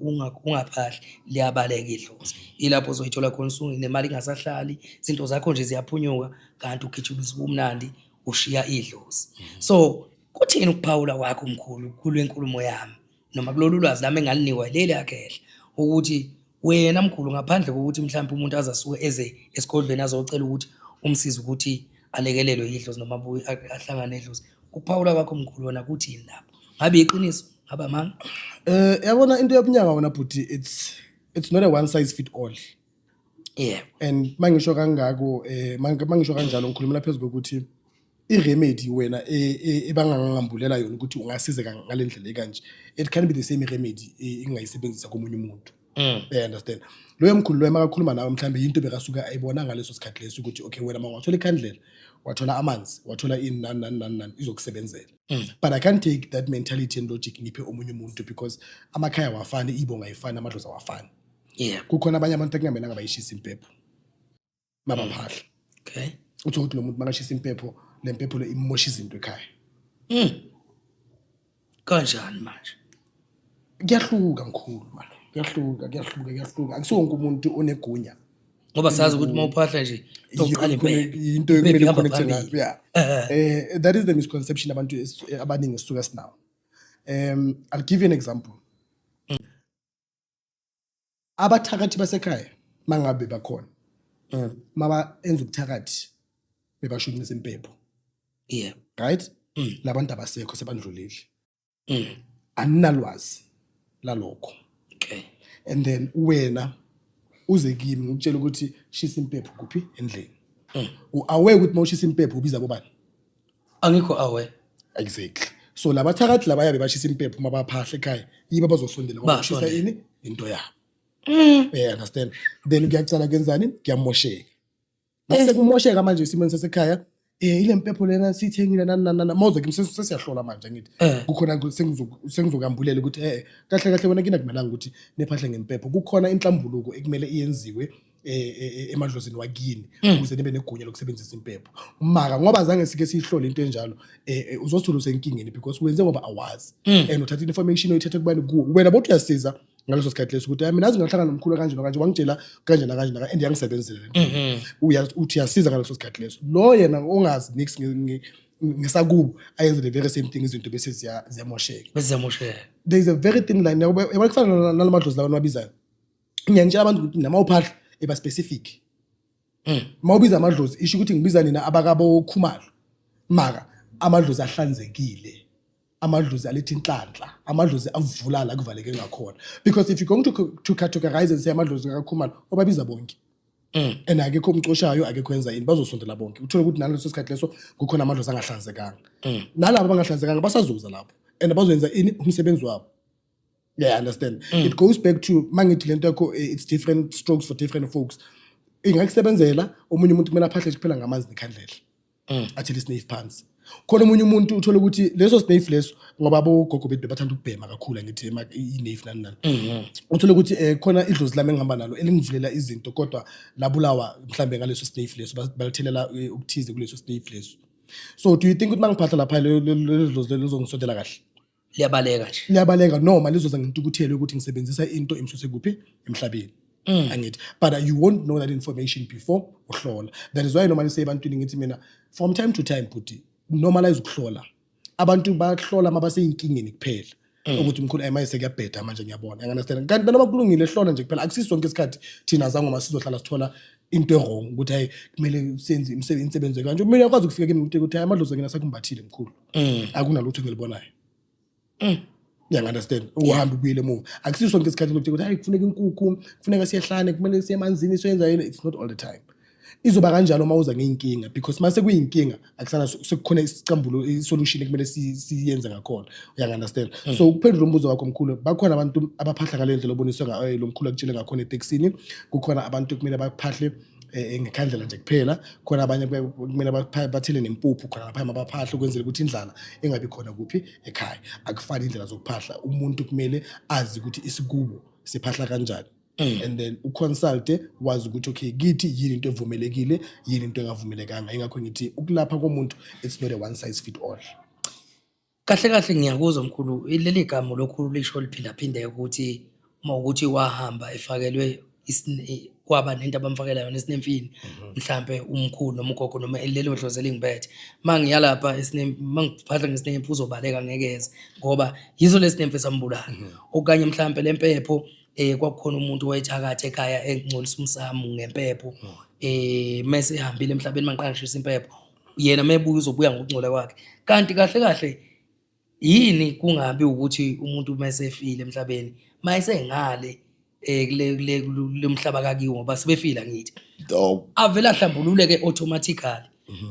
ungaphahli liyabaleka idlozi. Ilapho uzoyithola khona usunemali ingasahlali, izinto zakho nje ziyaphunyuka kanti ukhitshubisa ubumnandi ushiya idlozi. So kuthini ukuphawula kwakho omkhulu kulenkulumo yami noma kulolu lwazi lami engalinikwa leli yakhe ukuthi wena mkhulu ngaphandle kokuthi mhlawumbe umuntu azasuke eze esigodlweni azocela ukuthi umsize ukuthi alekelelwe idlozi noma abuye ahlangane edlozi, ukuphawula kwakho mkhulu wona kuthini lapho? Ngabe iqiniso ngaba manga? Yabona into yobunyanga wona bhuti, it's not a one size fit all. Yeah. And mangisho kangako mangisho kanjalo ngikhulumela phezulu ukuthi i-remedy wena ebangangambulela yona ukuthi ungasizeka ngale ndlela ekanje, it can be the same remedy engayisebenzisa komunye umuntu. Understand? Loyo mkhulu loyo makakhuluma nawe mhlambe into bekasuka ayibona ngaleso sikhathi leso ukuthi okay wena mawathola ikhandlela, wathola amanzi, wathola nani izokusebenzela. But I can't take that mentality and logic ngiphe omunye umuntu because amakhaya wafani, ibonga ayifani, amadlozi awafani. Yeah. Kukhona abanye abantu ekungamela bayishisa impepho mabaphahla. Okay. Uthi ukuthi lo muntu makashisa impepho, le mpepho le imosha izinto ekhaya. Kanjani manje? Kuyahluka mkhulu manje. Kuyahluka. Akusonke umuntu onegunya. Ngoba sazi ukuthi mawuphahla nje uqala impepho. Into ekumele connect ngayo. Yeah. That is the misconception abantu abaningi sisuka sinawo. I'll give you an example. Abathakathi basekhaya mangabe bakhona maba enza ubuthakathi bebashunqisa impepho right labantu abasekho sebandlulile aninalwazi lalokho and then wena uze kimi ngikutshela ukuthi shisa impepho kuphi endlini uaware ukuthi mawushisa impepho ubiza bobani angikho aware exactly so labathakathi laba yabe bashisa impepho mabaphahla ekhaya yiba bazosondela ngokushisa ini into yabo understand then kuyacala kwenzani kuyamosheka bese kumosheka manje isimeni sasekhaya ile mpepho lena sithengile nana mawuze kimi sesiyahlola manje ngithi kukhona sengizokambulela ukuthi kahle kahle wena kinakumelanga ukuthi nephahle ngempepho kukhona inhlambuluko ekumele iyenziwe emadlozini wakini ukuze nibe negunya lokusebenzisa impepho maka ngoba zange sike sihlole into enjalo uzothola usenkingeni because wenze ngoba awazi and uthatha information oyithatha kubani kuwe wena bothi uyasiza ngaleso sikhathi leso ukuthi mina azingahlangana nomkhulu kanje nokanje wangitshela kanje nakanje and yangisebenzele uthi uyasiza ngaleso sikhathi leso lo yena ongazi nix ngisakubo ayenze the very same thing izinto bese ziyamosheka there is a very thin line yabona kufana nalamadlozi labantu babizayo ngiyantshela abantu ukuthi namawuphahla eba specific mawubiza amadlozi isho ukuthi ngibiza nina abakabo Khumalo maka amadlozi ahlanzekile amadlozi alethe inhlanhla amadlozi avula la kuvaleke ngakhona because if you going to categorize and say amadlozi akaKhumalo obabiza bonke and akekho umcoshayo akekho enza yini bazosondela bonke uthola ukuthi naleso sikhathi leso kukhona amadlozi angahlanzekanga nalabo abangahlanzekanga basazuza lapho and bazoyenza ini umsebenzi wabo. Yeah, I understand. It goes back to mangithi lento yakho it's different strokes for different folks. Ingakusebenzela omunye umuntu kumele aphahle kuphela ngamanzi nekhandlela. Athi sniff pants. Khona omunye umuntu uthola ukuthi leso sniff leso ngoba bogogo bethu bathanda ukubhema kakhulu ngithi i-sniff nani. Uthola ukuthi khona idlozi lami engihamba nalo elingivulela izinto kodwa labulawa mhlambe ngaleso sniff leso balithelela ukuthize kuleso sniff leso. So do you think ukuthi mangiphatha lapha lelo dlozi lizongisondela kahle? Liyabaleka noma lizoza ngintukuthele ukuthi ngisebenzisa into imsuse kuphi emhlabeni angithi but you won't know that information before uhlola. That is why normally say ebantwini ngithi mina from time to time puthi normalize ukuhlola abantu bahlola mabase inkingeni kuphela ukuthi umkhulu ayimase kuyabheda manje ngiyabona understand kanti noma kulungile hlola nje kuphela akusisonke isikhathi thina zango masizohlala sithola into wrong ukuthi hayi kumele senze imisebenzi kanje umile akwazi ukufika kimi ukuthi hayi amadlozi ngina sakumbathile mkhulu akunalutho ngilibonayo. Yeah, understand. Uhamba ubuyele emuva. Akusiso sonke isikhathi ukuthi hayi kufuneka inkukhu, kufuneka siyehlane, kumele siye emanzini soyenza yini. It's not all the time. Izoba kanjalo mawuza ngeinkinga because mase kuyinkinga akusana sekukhona isicambulo isolution ekumele siyenze ngakhona. Uya understand. So ukuphendula umbuzo wakho mkhulu bakhona abantu abaphahla ngale ndlela oboniswa ngayo lo mkhulu akutshela ngakhona eTexini. Kukhona abantu kumele baphahle ngekhandlela nje kuphela khona abanye kumele bathele nempuphu khona lapha abaphahla ukwenzela ukuthi indlala engabi khona kuphi ekhaya akufani indlela zokuphahla umuntu kumele azi ukuthi isikubo siphahla kanjani and then uconsult wazi ukuthi okay kithi yini into evumelekile yini into engavumelekanga ingakho ngithi ukulapha komuntu it's not a one size fit all. Kahle ngiyakuzwa mkhulu leli gama lokhu lisho liphinda phinde ukuthi uma ukuthi wahamba efakelwe kwaba nento abamfakela yona esinemfini mhlambe umkhulu noma ugogo noma lelo dlozi elingibethe mangiyalapha mangiphatha ngesinempho uzobaleka ngekeze ngoba yizo lesinemfo esambulala okanye mhlambe lempepho kwakukhona umuntu wayethakathe ekhaya engcolisa umsamo ngempepho mase ehambile emhlabeni manqashisa impepho yena mebuya uzobuya ngokungcola kwakhe kanti kahle yini kungabi ukuthi umuntu mase efile emhlabeni mayise ngale kule mhlaba kakiwo ngoba sebefila ngithi avela hlambululeke automatically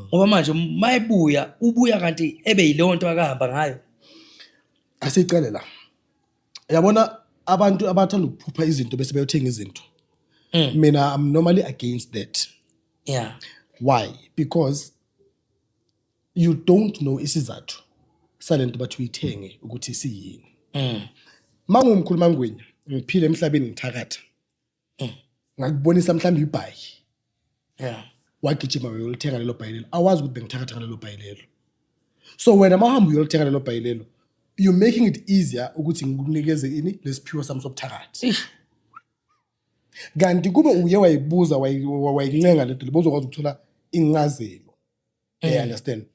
ngoba manje mayibuya ubuya kanti ebe yilonto akahamba ngayo asicele la yabona abantu abathanda ukuphupha izinto bese bayothenga izinto mina I'm normally against that. Yeah. Why? Because you don't know isizathu salento bathi uyithenge ukuthi isiyini mangumkhulu mangwenya ngiphile emhlabeni ngithakatha ngakubonisa mhlawumbe ibhayi wagijima uyolithenga lelo bhayi lelo awazi ukuthi bengithakatha ngalelo bhayi lelo so wena mahamba uyolithenga lelo bhayi lelo you making it easier ukuthi ngikunikeze ini lesiphiwo sami sobuthakathi kanti kube uye wayibuza wayincenga lento libozokwazi ukuthola ingazelo understand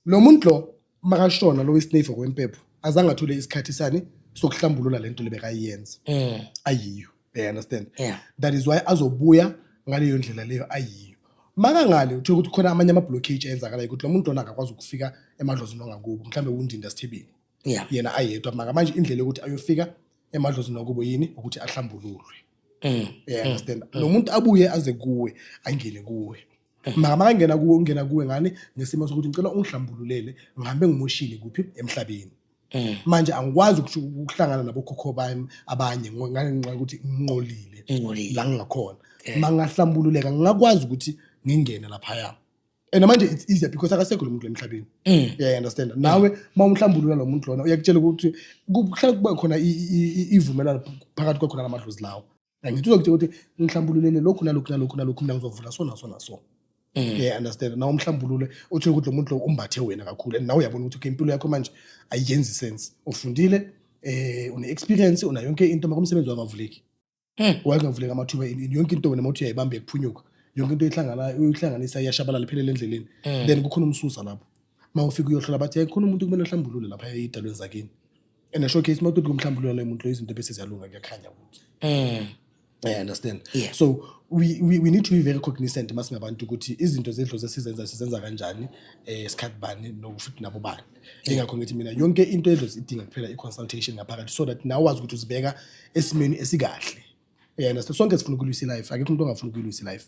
lo muntu lo makashona lo wesniff kwempepho azange athole isikhathi sani sokuhlambulula lento lebekayenza ayiyo understand that is why azobuya ngaleyo ndlela leyo ayiyo. Makangale uthola ukuthi khona amanye ama-blockage ayenzakalayo ukuthi lo muntu lona akakwazi ukufika emadlozini wangakubo, mhlawumbe uNdinda Sithebeni yena ayedwa, maka manje indlela yokuthi ayofika emadlozini wakubo yini ukuthi ahlambululwe. Understand? Nomuntu abuye aze kuwe angene kuwe, maka makangena kuwe ungena kuwe ngane ngesimo sokuthi ngicela ungihlambululele ngihambe ngimoshile kuphi emhlabeni. Manje angikwazi ukuhlangana nabokhokho bami abanye ngenxa ukuthi nginqolile la ngingakhona. Mangahlambululeka ngingakwazi ukuthi ngingene laphaya. And manje it's easier because akasekho lo muntu emhlabeni. Understand? Nawe mawumhlambulula lo muntu lona uyakutshela ukuthi kuhlala kuba khona ivumelano phakathi kwakho namadlozi lawo. Ngithi uzokutshela ukuthi ngihlambululele lokhu nalokhu nalokhu nalokhu mina ngizovula so na so. Understand? Nawe umhlambulule uthola ukuthi lo muntu lo umbathe wena kakhulu and nawe uyabona ukuthi impilo yakho manje ayiyenzi sense. Ufundile une experience una yonke into maka umsebenzi wakavuleki. Wakavuleka amathuba yonke into wena mawuthi uyayibamba ekuphunyuka. Yonke into uyihlanganisa iyashabalala iphelele endleleni. Then kukhona umsusa lapho. Mawufika uyohlola bathi khona umuntu kumele uhlambulule lapha edalweni zakini. And showcase mawuthi kumhlambulula lo muntu lo izinto bese ziyalunga kuyakhanya ukuthi. I understand. So we need to be very cognizant masingabantu ukuthi izinto zedlozi sizenza kanjani isikhathi bani nokufuthi nabo bani. Ingakho ngithi mina yonke into edlozi idinga kuphela i-consultation ngaphakathi so that nawe wazi ukuthi uzibeka esimeni esikahle. Understand? Sonke sifuna ukulwisa life, akekho umuntu ongafuna ukulwisa life.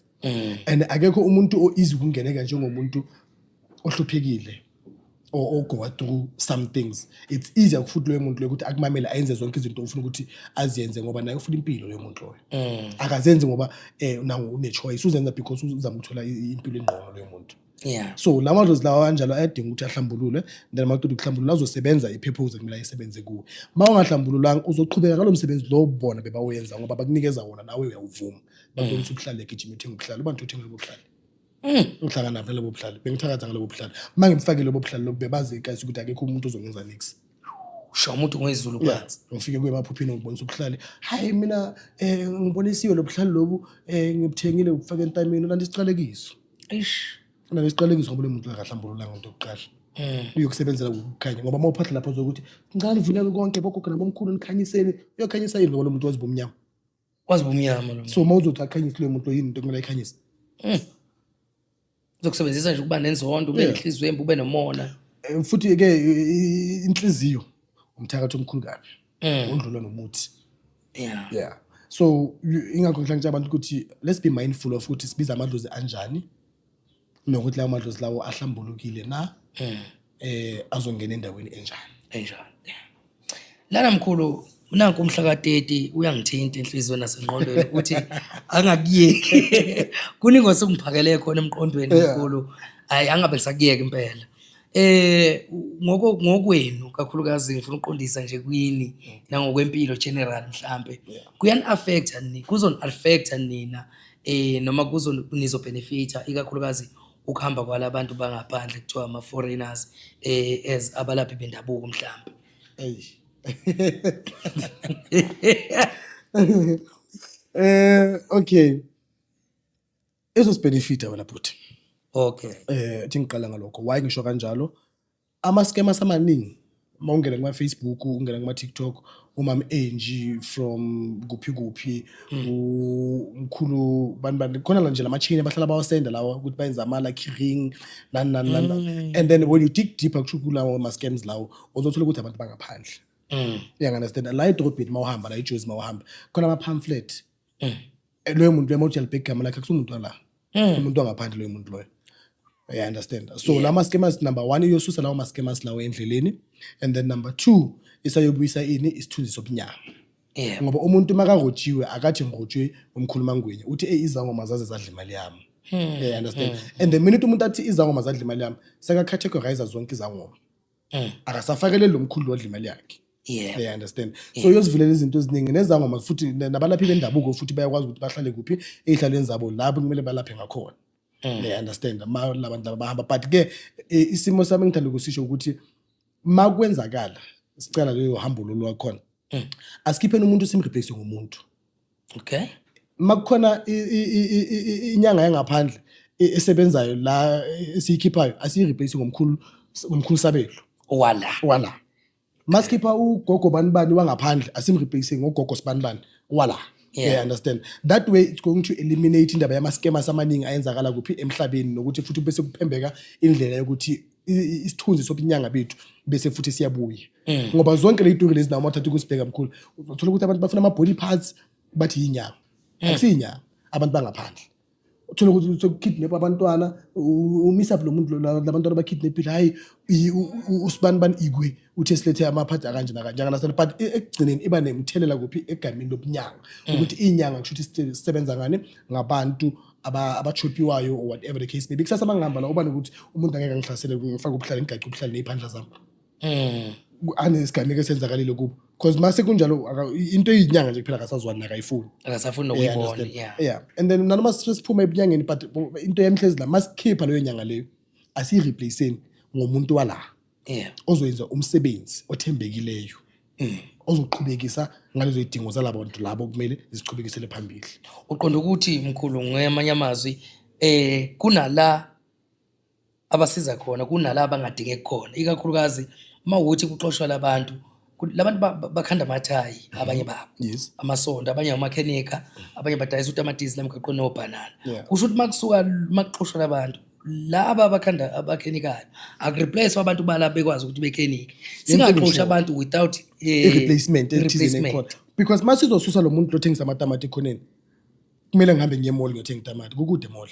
And akekho umuntu oeasy ukungeneka njengomuntu ohluphekile or go through some things. It's easier kufuthi lo muntu ukuthi akumamela ayenze zonke izinto ufuna ukuthi aziyenze ngoba naye ufuna impilo lo muntu loyo. Akazenzi ngoba nawo une choice, uzenza because uzama ukuthola impilo engqono lo muntu. So la madlozi lawa kanjalo ayadinga ukuthi ahlambulule, then makuthi ukuhlambulula azosebenza ipurpose ekumele ayisebenze kuwe. Mawungahlambululanga uzoqhubeka ngalomsebenzi lo bona bebawenza ngoba bakunikeza wona nawe uyawuvuma. Bakubona ukuthi ubuhlale egijima uthenga ubuhlale, ubantu uthenga ubuhlale. Uhlangana phela bobuhlale. Bengithakatha ngalo bobuhlale. Mangimfake lo bobuhlale lo bebazi guys ukuthi akekho umuntu ozongenza nix. Sho umuntu ngwezulu phansi. Ngifike kuye emaphuphini ngibonisa ubuhlale. Hayi mina ngibonisiwe lo buhlale lobu ngibuthengile ukufaka entameni lanti isiqalekiso. Una lesiqalekiso ngoba lo muntu akahlambululanga into yokuqala. Uyokusebenzela ukukhanya ngoba mawuphatha lapho zokuthi ngicela ivuleke konke bogogo nabomkhulu nikhanyiseni. Uyokhanyisa yini ngoba lo muntu wazi bomnyama. Wazi bomnyama lo. So mawuzothi akhanyise lo muntu yini into ekumele ayikhanyise. Uzokusebenzisa nje ukuba nenzondo ube nenhliziyo embi ube nomona. Futhi ke inhliziyo umthakathi omkhulu kabi. Undlula nomuthi. So ingakho ngihlangana abantu ukuthi let's be mindful of ukuthi sibiza amadlozi anjani nokuthi lawo amadlozi lawo ahlambulukile na azongena endaweni enjani. Lana mkhulu nanku umhla ka30 uyangithinta enhlizweni nasengqondweni ukuthi angakuyeki. Kuningi osengiphakele khona emqondweni mkhulu. Hayi angabe ngisakuyeka impela. Ngokwenu kakhulukazi ngifuna uqondisa nje kwini nangokwempilo general mhlambe. Kuyani affecta nini? Kuzon affecta nina noma nizo benefita ikakhulukazi ukuhamba kwalabantu bangaphandle kuthiwa ama foreigners as abalaphi bendabuko mhlambe. Okay. Ezo benefita wena bhuti. Okay. Thi ngiqala ngalokho. Why ngisho kanjalo? Ama scammers amaningi. Mawungena kuma Facebook, ungena kuma TikTok, umam Angie from kuphi umkhulu bani khona la nje la machine abahlala bawasenda lawa ukuthi bayenza ama lucky ring nani. And then when you dig deeper kushukula ama scams lawo uzothola ukuthi abantu bangaphandle. Understand? La edrobheni mawuhamba la eJozi mawuhamba khona ama pamphlet. Loyo muntu lemawuthi yalibheka igama lakhe kusumuntu wala. Umuntu wangaphandle loyo muntu loyo. I understand. So lama scammers number 1 uyosusa lawo ma scammers lawo endleleni, and then number 2 isayobuyisa ini isithunzi sobunyama. Ngoba umuntu makarojiwe akathi ngirojwe umkhuluma ngwenye uthi izangoma zaze zadla imali yami. I understand. And the minute umuntu athi izangoma zadla imali yami seka categorize zonke izangoma. Akasafakele lo mkhulu wadla imali yakhe. I understand. So uyozivulela izinto eziningi nezangoma futhi nabalaphi bendabuko futhi bayakwazi ukuthi bahlale kuphi ehlalweni zabo lapho kumele balaphe ngakhona. I understand. Labantu bahamba but ke isimo sami ngithanda ukusisho ukuthi makwenzakala sicela leyo hambo lo wakhona. Asikhipheni umuntu simreplace ngomuntu. Okay. Makukhona inyanga yangaphandle esebenzayo la esiyikhiphayo asireplace ngomkhulu sabelo. Wala. Masikipha ugogo bani wangaphandle asimreplace ngogogo sibani wala. Yeah, understand. That way it's going to eliminate indaba yama-scammers amaningi ayenzakala kuphi emhlabeni nokuthi futhi bese kuphembeka indlela yokuthi isithunzi sobunyanga bethu bese futhi siyabuya. Ngoba zonke le itori lezi nawo mathatha ukusibheka mkhulu. Uthola ukuthi abantu bafuna ama-body parts bathi yinyanga. Akusiyinyanga abantu bangaphandle. Uthola ukuthi ukukidnap abantwana umisa lo muntu labantwana bakidnapile hayi usibani igwe uthi silethe amaphathi akanje nakanje understand but ekugcineni iba nemthelela kuphi egameni lobunyanga ukuthi inyanga kusho ukuthi sisebenza ngani ngabantu abachopiwayo or whatever the case may be kusasa mangihamba la ubani ukuthi umuntu angeke ngihlasele ngifaka ubuhlali ngigaxe ubuhlali neziphandla zami anesigameko esenzakalile kubo because mase kunjalo into eyinyanga nje kuphela akasazwani nakayifuni akasafuni nokuyibona yeah and then nanoma siphuma ebunyangeni but into yemhlezi la masikhipha leyo nyanga leyo asiyireplaceeni ngomuntu wala ozoyenza umsebenzi othembekileyo ozoqhubekisa ngalezo idingo zalabo bantu labo kumele ziqhubekisele phambili. Uqonda ukuthi mkhulu ngamanye amazwi kunala abasiza khona kunala abangadingeki khona ikakhulukazi mawukuthi kuxoshwa labantu bakhanda amathayi abanye babo amasondo abanye amakhenika abanye badayisa utamatisi lamgaqweni nobanana kusho ukuthi makusuka makuxoshwa labantu laba abakhanda abakhenikayo akureplace abantu bala bekwazi ukuthi bekhenike singaxoshi abantu without replacement because masizosusa lo muntu lothengisa amatamati khoneni kumele ngihambe ngiye mall ngiyothenga itamati kukude mall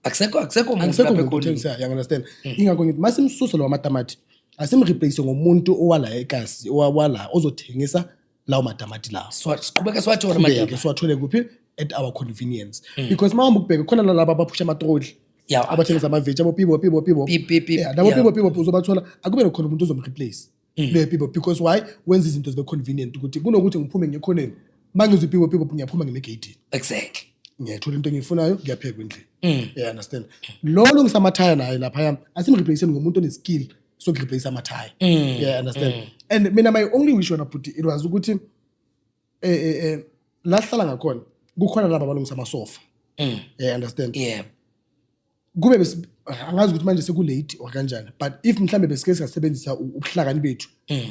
akusekho umuntu lapha ekhoneni you understand ingakho ngithi masimsusa lo amatamati asimreplace ngomuntu owala ekasi owala ozothengisa lawo matamati lawo siqhubeka siwathole amatamati siwathole kuphi at our convenience because mawumbe ukubheka khona laba abaphusha amatroli abathengisa amaveji abo pibo uzobathola akube khona umuntu ozomreplace le pibo because why wenza izinto zibe convenient ukuthi kunokuthi ngiphume ngekhoneni mangizwe pibo ngiyaphuma ngegate exactly ngiyathola into engiyifunayo ngiyapheka endlini yeah understand lo ngisamathaya naye lapha asimreplace ngomuntu oneskill so replace amathaya yeah understand and mina my only wish wena put it was ukuthi la hlala ngakhona kukhona laba abalungisa amasofa yeah understand kube angazi ukuthi manje sekulate or kanjani but if mhlambe besike sisebenzisa ubuhlakani bethu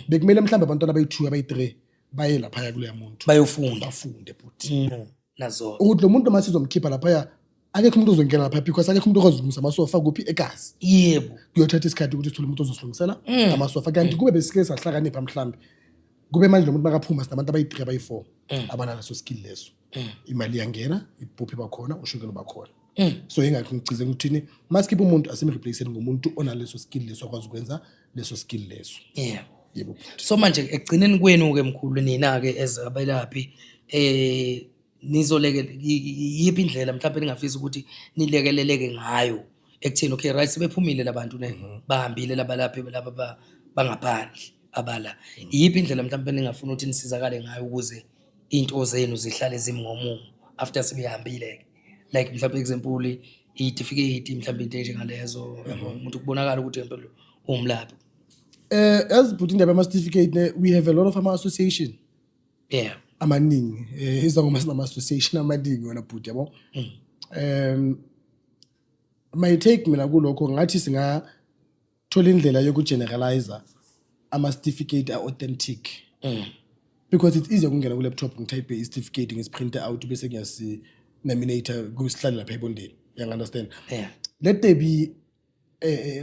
bekumele mhlambe abantwana abayi2 abayi3 baye lapha kuleya muntu bafunde but nazo ukuthi lo muntu masizomkhipha lapha akekho umuntu ozongena lapha because akekho umuntu ozolungisa amasofa kuphi egazi yebo kuyothatha isikhathi ukuthi uthole umuntu ozosilungisela amasofa kanti kube besike sahlakanipha mhlambe kube manje lo muntu makaphuma sinabantu abayi3 abayi4 abanaleso skill leso imali yangena ibhuphi bakhona ushukela bakhona so ingakho ngicize ukuthini masikhipha umuntu asimreplace ngomuntu onaleso skill leso akwazi ukwenza leso skill leso yebo so manje egcineni kwenu ke mkhulu nina ke ezabelaphi nizoleke yipi indlela mhlawumbe ningafisa ukuthi nilekeleleke ngayo ekutheni okay right sebephumile labantu bahambile labalaphi laba bangaphandle abala yipi indlela mhlawumbe ningafuna ukuthi nisizakale ngayo ukuze into zenu zihlale zimngomumo after sebehambile like mhlawumbe example i-certificate mhlawumbe into njengalezo umuntu kubonakala ukuthi empela umlaphi as put indaba ama-certificate we have a lot of ama-association amaningi izangoma sinama-association amaningi wena bhuti yabo my take mina kulokho ngathi singathola indlela yokugeneralize ama-certificate authentic because it's easier ukungena ku-laptop ngitype i-certificate ngisiprinter out bese ngiyasi-nominate kusihlale lapha ebondeni you understand let there be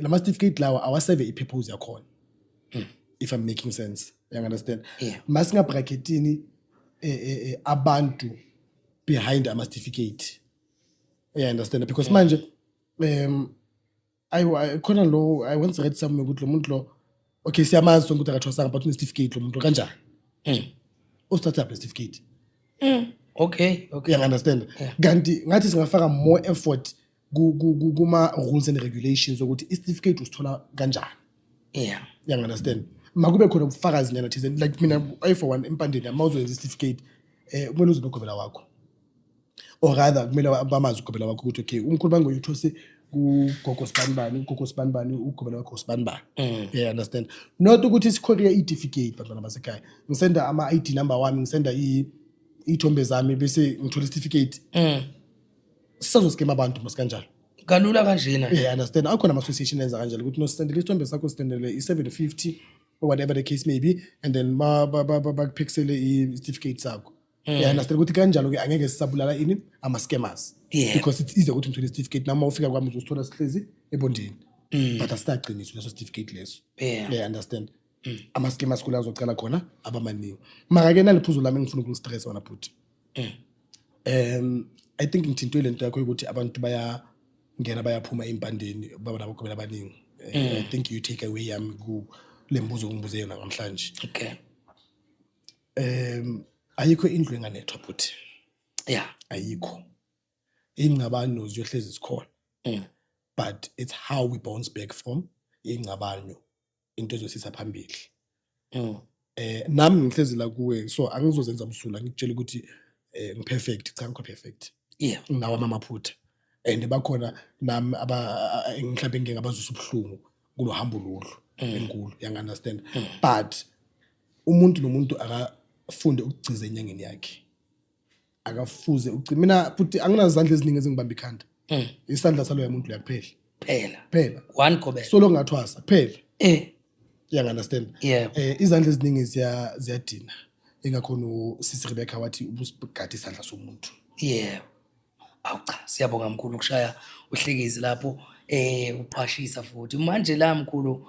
lama-certificate lawa awaseve i-purpose yakhona if I'm making sense you understand masingabraketini abantu behind ama-certificate you understand because manje I once read somewhere ukuthi lo muntu lo okay siyamazi sonke ukuthi akathwasanga but une-certificate lo muntu kanjani usithatha certificate okay you understand kanti ngathi singafaka more effort kuma rules and regulations ukuthi i-certificate usithola kanjani you understand makube khona ubufakazi nyana thize like mina for one empandeni amawuzoyenza i-certificate kumele uze nogobela wakho or rather kumele bamazi ugobela wakho ukuthi okay umkhulu bangoyuthose kugogo sibanibani ugobela wakho sibanibani you understand not ukuthi isikhoriya i-certificate bantwana basekhaya ngisenda ama-ID number wami ngisenda iy'thombe zami bese ngithola i-certificate sisazoskema abantu masikanjalo kalula kanjena you understand akhona ama-association enza kanjalo ukuthi nosendele isithombe sakho sitendele i-750 or whatever the case may be and then bakuphekisele i-certificate sakho Understand ukuthi kanjalo ke angeke sisabulala ini ama scammers because it's easier ukuthi ngithole certificate noma ufika kwami uzosithola sihlezi ebondeni but asitaqiniso leso certificate leso understand ama scammers kula azocala khona abamaningi mara ke naliphuzo lami ngifuna ukustress wona but I think ngithintwe lento yakho ukuthi abantu bayaphuma impandeni baba nabo kobela abaningi I think you take away yami ku lembuzo ngibuze yona namhlanje ayikho indlu enganethwa but ayikho ingcabano ziyohlezi zikhona but it's how we bounce back from ingcabano into ezosisa phambili nami ngihlezi la kuwe so angizozenza umsula ngikutshela ukuthi ngiperfect cha ngikho perfect nginawo amaphutha and bakhona nami mhlawumbe ngeke ngabazusa ubuhlungu kulo hambo lolu enkulu understand but umuntu nomuntu akafunde ukugciza enyangeni yakhe akafuze mina futhi anginazandla eziningi ezingibamba ikhanda isandla salo yamuntu kuyaphela one kobe solo ngathwasa phela understand izandla eziningi ziyadina engakhona sisi Rebecca wathi ubusibugada isandla somuntu awucha siyabonga mkhulu ukushaya uhlekezi lapho uqhashisa futhi manje la mkhulu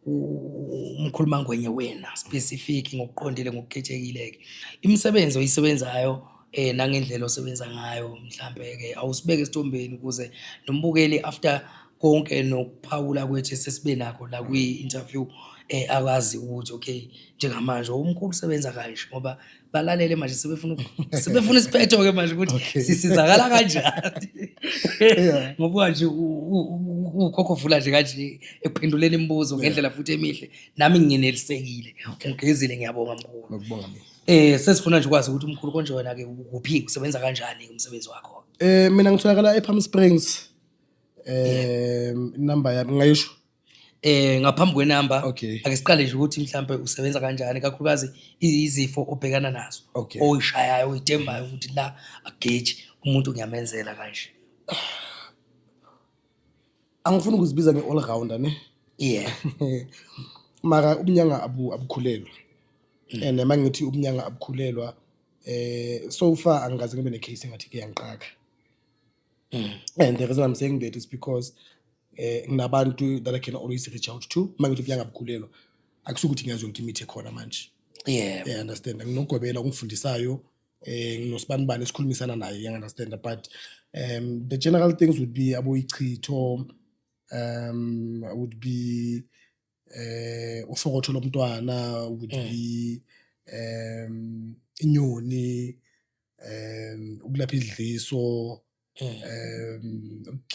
umkhuluma ngwenye wena specific ngokuqondile ngokukhethekile imisebenzi oyisebenzayo nangendlela osebenza ngayo mhlambe ke awusibeke esithombeni ukuze nombukeli after konke nokuphawula kwethu sesibe nakho la kwi-interview akwazi ukuthi okay njengamanje umkhulu usebenza kanje ngoba balalele manje sebefuna isiphetho ke manje ukuthi sisizakala kanjani ngoba nje ukhokho vula nje kanje ekuphenduleni imibuzo ngendlela futhi emihle nami nginelisekile ngigezile ngiyabonga mkhulu ngokubonga mina sesifuna nje ukwazi ukuthi umkhulu konje wena ke kuphi usebenza kanjani umsebenzi wakho mina ngitholakala ePalm Springs number yami ngayisho ngaphambi kwenamba ake siqale nje ukuthi mhlambe usebenza kanjani kakhulukazi izifo obhekana nazo oyishayayo oyitembayo ukuthi la ageji umuntu ngiyamenzela kanje angifuni ukuzibiza nge-all rounder ne mara ubunyanga abukhulelwa and mangithi ubunyanga abukhulelwa so far angikaze ngibe necase engathi ke yangiqaka and the reason I'm saying that is because nginabantu that I can always reach out to mangithi ubunyanga abukhulelwa akusukuthi ngiyazi yonke imithi ekhona manje understand nginogwebela ungifundisayo nginosibani esikhulumisana naye understand but the general things would be aboyichitho would be ufokotho lomntwana would be inyoni ukulapha idliso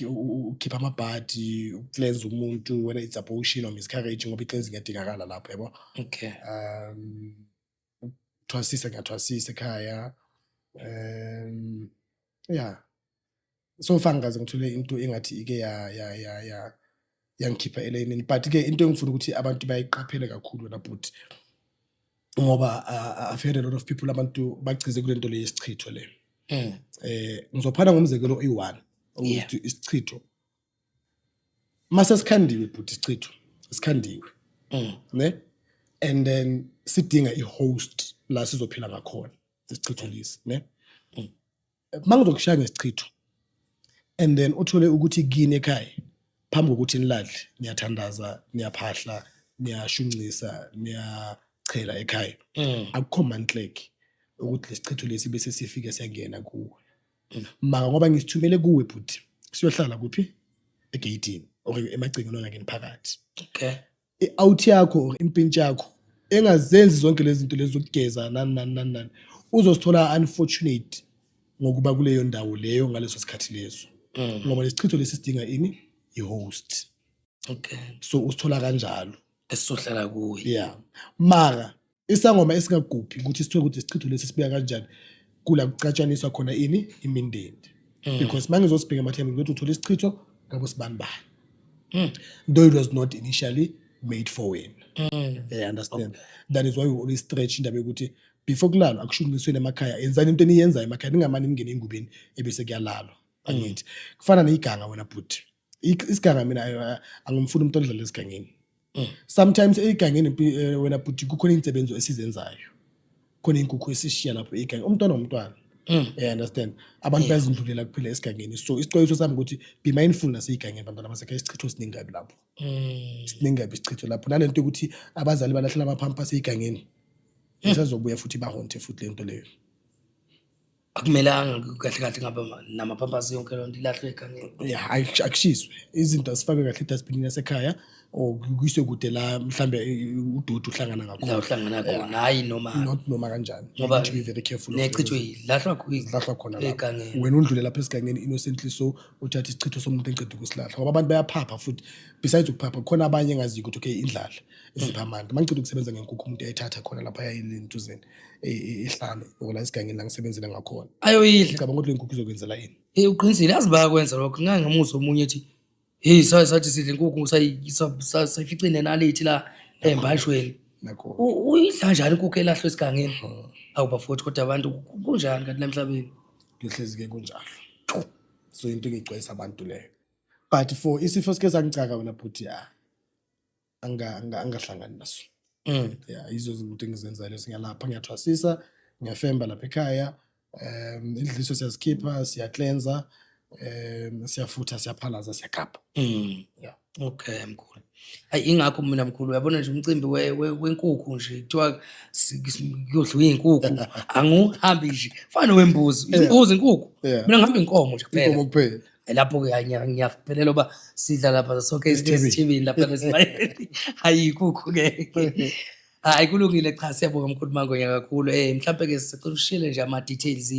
ukhipha amabhadi ukucleanse umuntu whether it's abortion or miscarriage ngoba icleanse ngiyadingakala lapho yabo thwasisa ngiyathwasisa ekhaya so far ngaze ngithole into engathi ike yangikhipha eleni but ke into engifuna ukuthi abantu bayiqaphele kakhulu na but ngoba I've heard a lot of people abantu bagcize kule nto le yesichitho le ngizophana ngomzekelo oyi1 ukuthi isichitho mase sikhandiwe but isichitho sikhandiwe ne and then sidinga ihost la sizophila ngakhona isichitho lesi ne mangizokushaya ngesichitho and then uthole ukuthi kini ekhaya phambi kokuthi niladle niyathandaza niyaphahla niyashunqisa niyachela ekhaya akukho manhleki ukuthi lesichitho lesi bese sifike siyangena kuwe maka ngoba ngisithumele kuwe but siyohlala kuphi egateini or emagcingeni ongangeni phakathi i-out yakho or impintshi yakho engazenzi zonke lezi zinto lezi zokugeza nani uzosithola unfortunate ngokuba kuleyo ndawo leyo ngaleso sikhathi leso ngoba lesichitho lesi sidinga ini i-host so usithola kanjalo esizohlala kuwe mara isangoma esingaguphi ukuthi sithola ukuthi isichitho lesi sibeka kanjani kula kucatshaniswa khona ini imindeni because mangizosibheka emathemba ngizothi uthola isichitho ngabo sibani though it was not initially made for wena understand that is why we always stretch indaba yokuthi before kulala akushunqisweni emakhaya enzani into eniyenzayo emakhaya ningamani ningene engubeni ebese kuyalalwa angithi kufana neiganga wena but isiganga mina angimfuni umuntu odlala esigangeni sometimes egangeni wena but kukhona insebenzo esizenzayo khona inkukhu esishiya lapho egangeni umntwana nomntwana understand abantu bayazindulela kuphela esigangeni so isixwayiso sami ukuthi be mindful naseyigangeni bantwana basekhaya isichitho siningi kabi lapho siningi kabi isichitho lapho nalento ukuthi abazali balahlela amaphampas eyigangeni esazobuya futhi bahonte futhi lento leyo akumelanga kahle kahle ngaba namaphampas yonke lonto ilahlwe egangeni akushiswe izinto asifake kahle dustbin yasekhaya okuyise kude la mhlambe ududu uhlangana ngakho la uhlangana khona hayi noma kanjani ngoba be very careful nechithwe ilahlwa khona egangeni wena undlule lapha esigangeni innocently so uthatha isichitho somuntu encede ukusilahla ngoba abantu bayaphapha futhi besides ukuphapha khona abanye engazi ukuthi okay indlala eziphamanda mangicela ukusebenza ngenkukhu umuntu ayithatha khona lapha yayilentuzeni ehlane ola esigangeni la ngisebenzela ngakhona ayoyidla ngicabanga ukuthi le nkukhu izokwenzela yini uqinisile yazi bayakwenza lokho ngangamuzo omunye ethi hey sathi sidle inkukhu sayifica inenalithi la embashweni nakho uyidla kanjani inkukhu elahlwe esigangeni awubafuthi kodwa abantu kunjani kanti emhlabeni ngihlezi ke kunjalo so into engicwayisa abantu leyo but for isifo sike sangicaka wena bhuti angahlangani naso izo izinto engizenza lezo ngiyalapha ngiyathwasisa ngiyafemba lapha ekhaya indliso siyazikhipha siya cleanser siyafutha siyaphalaza siyakapa okay mkhulu hayi ingakho mina mkhulu uyabona nje umcimbi wenkukhu nje kuthiwa kuyodliwa izinkukhu anguhambi nje fana wembuzi inkukhu mina ngihamba inkomo nje kuphela inkomo kuphela lapho ke ngiyaphelela oba sidla lapha sonke isithini lapha nesibayeni hayi inkukhu ke hayi kulungile cha siyabonga mkhulu Mangonya kakhulu mhlawumbe ke sicela nje ama details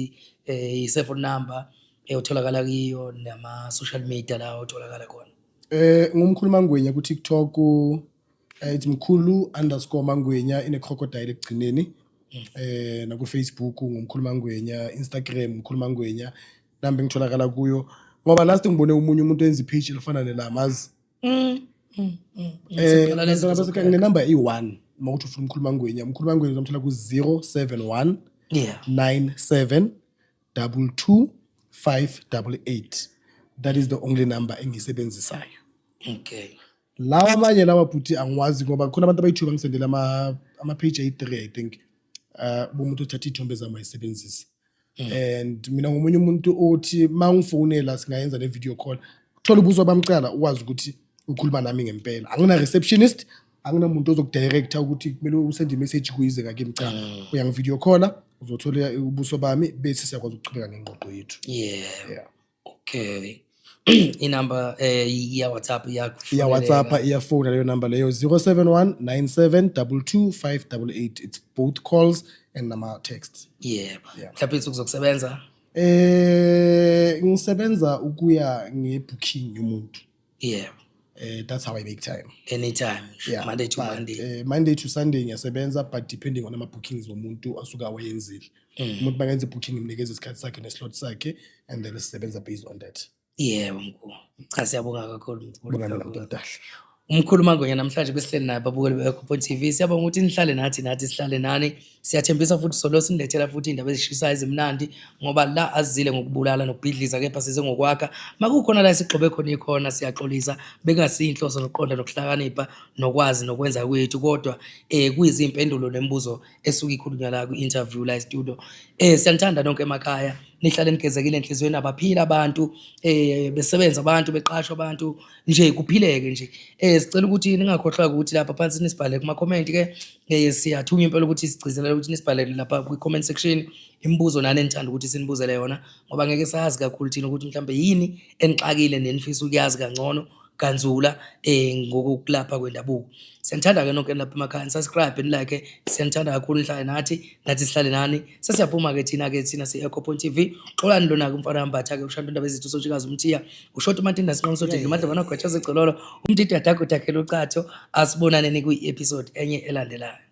i-cellphone number utholakala kiyo nama social media la utholakala khona ngumkhulu Mangwenya ku TikTok it's mkhulu_Mangwenya ine crocodile ekugcineni na ku Facebook ngumkhulu Mangwenya Instagram mkhulu Mangwenya nambe ngitholakala kuyo ngoba last ngibone umunye umuntu enza ipage elifana nelamazi ngine number i1 mawuthi ufuna umkhulu Mangwenya uzamthola ku 071 97 22 588 that is the only number engisebenzisayo okay lawa amanye lawa bhuti angiwazi ngoba khona abantu abayithuba ngisendela ama page ay3 I think bomuntu uthatha ithombe zami ayisebenzisa and mina ngomunye umuntu othi mangifonela singayenza le video call thola ubuzo bamcala ukwazi ukuthi ukhuluma nami ngempela angina receptionist anginamuntu ozokudirector ukuthi kumele usende message kuyize ngake mcala uyangi video call uzothola ubuso bami bese siyakwazi ukuchubeka ngengqoqo yethu okay inamba ya WhatsApp ya WhatsApp iya phone leyo number leyo 071 97 22 588 it's both calls and nama text mhlawumbe ukuzokusebenza ngisebenza ukuya ngebooking yomuntu that's how I make time anytime Monday to Monday Monday to Sunday ngiyasebenza but depending on ama bookings zomuntu asuka wayenzile umuntu bangenza booking imnikeza isikhathi sakhe neslot sakhe and then sisebenza based on that mkhulu cha siyabonga kakhulu mkhulu umkhulu Mangonya namhlanje besihleli naye babukeli be-Ecopoint TV siyabonga ukuthi nihlale nathi sihlale nani siyathembisa futhi solo sinilethela futhi indaba ezishisayo ezimnandi ngoba la azile ngokubulala nokubhidliza kepha size ngokwakha makukhona la isigxobe khona ikhona siyaxolisa bengasinhloso nokuqonda nokuhlakanipha nokwazi nokwenza kwethu kodwa kuyizimpendulo nembuzo esuka ikhulunywa la ku-interview la e-studio siyanthanda nonke emakhaya nihlale nigezekile enhlizweni abaphila abantu besebenza abantu beqashwa abantu nje kuphileke nje sicela ukuthi ningakhohlwa ukuthi lapha phansi nisibhale kuma comment ke siyathunya impela ukuthi sigcizelela ukuthi nisibhalele lapha ku comment section imibuzo nani enithanda ukuthi sinibuzele yona ngoba ngeke sazi kakhulu thina ukuthi mhlambe yini enixakile nenifisa ukuyazi kangcono kanzula ngokulapha kwendabuko siyanthanda ke nonke lapha emakhaya subscribe and like siyanthanda kakhulu nihlale nathi sihlale nani sesiyaphuma ke thina si-Ecopoint TV xolani lona ke umfana wambatha ke ushanta indaba ezithu soshikazi umthiya ushota uMatinda sinqonisodle madla bana gwatshaza igcololo umtiti adakho dakhela ucatho asibonane ni ku episode enye elandelayo.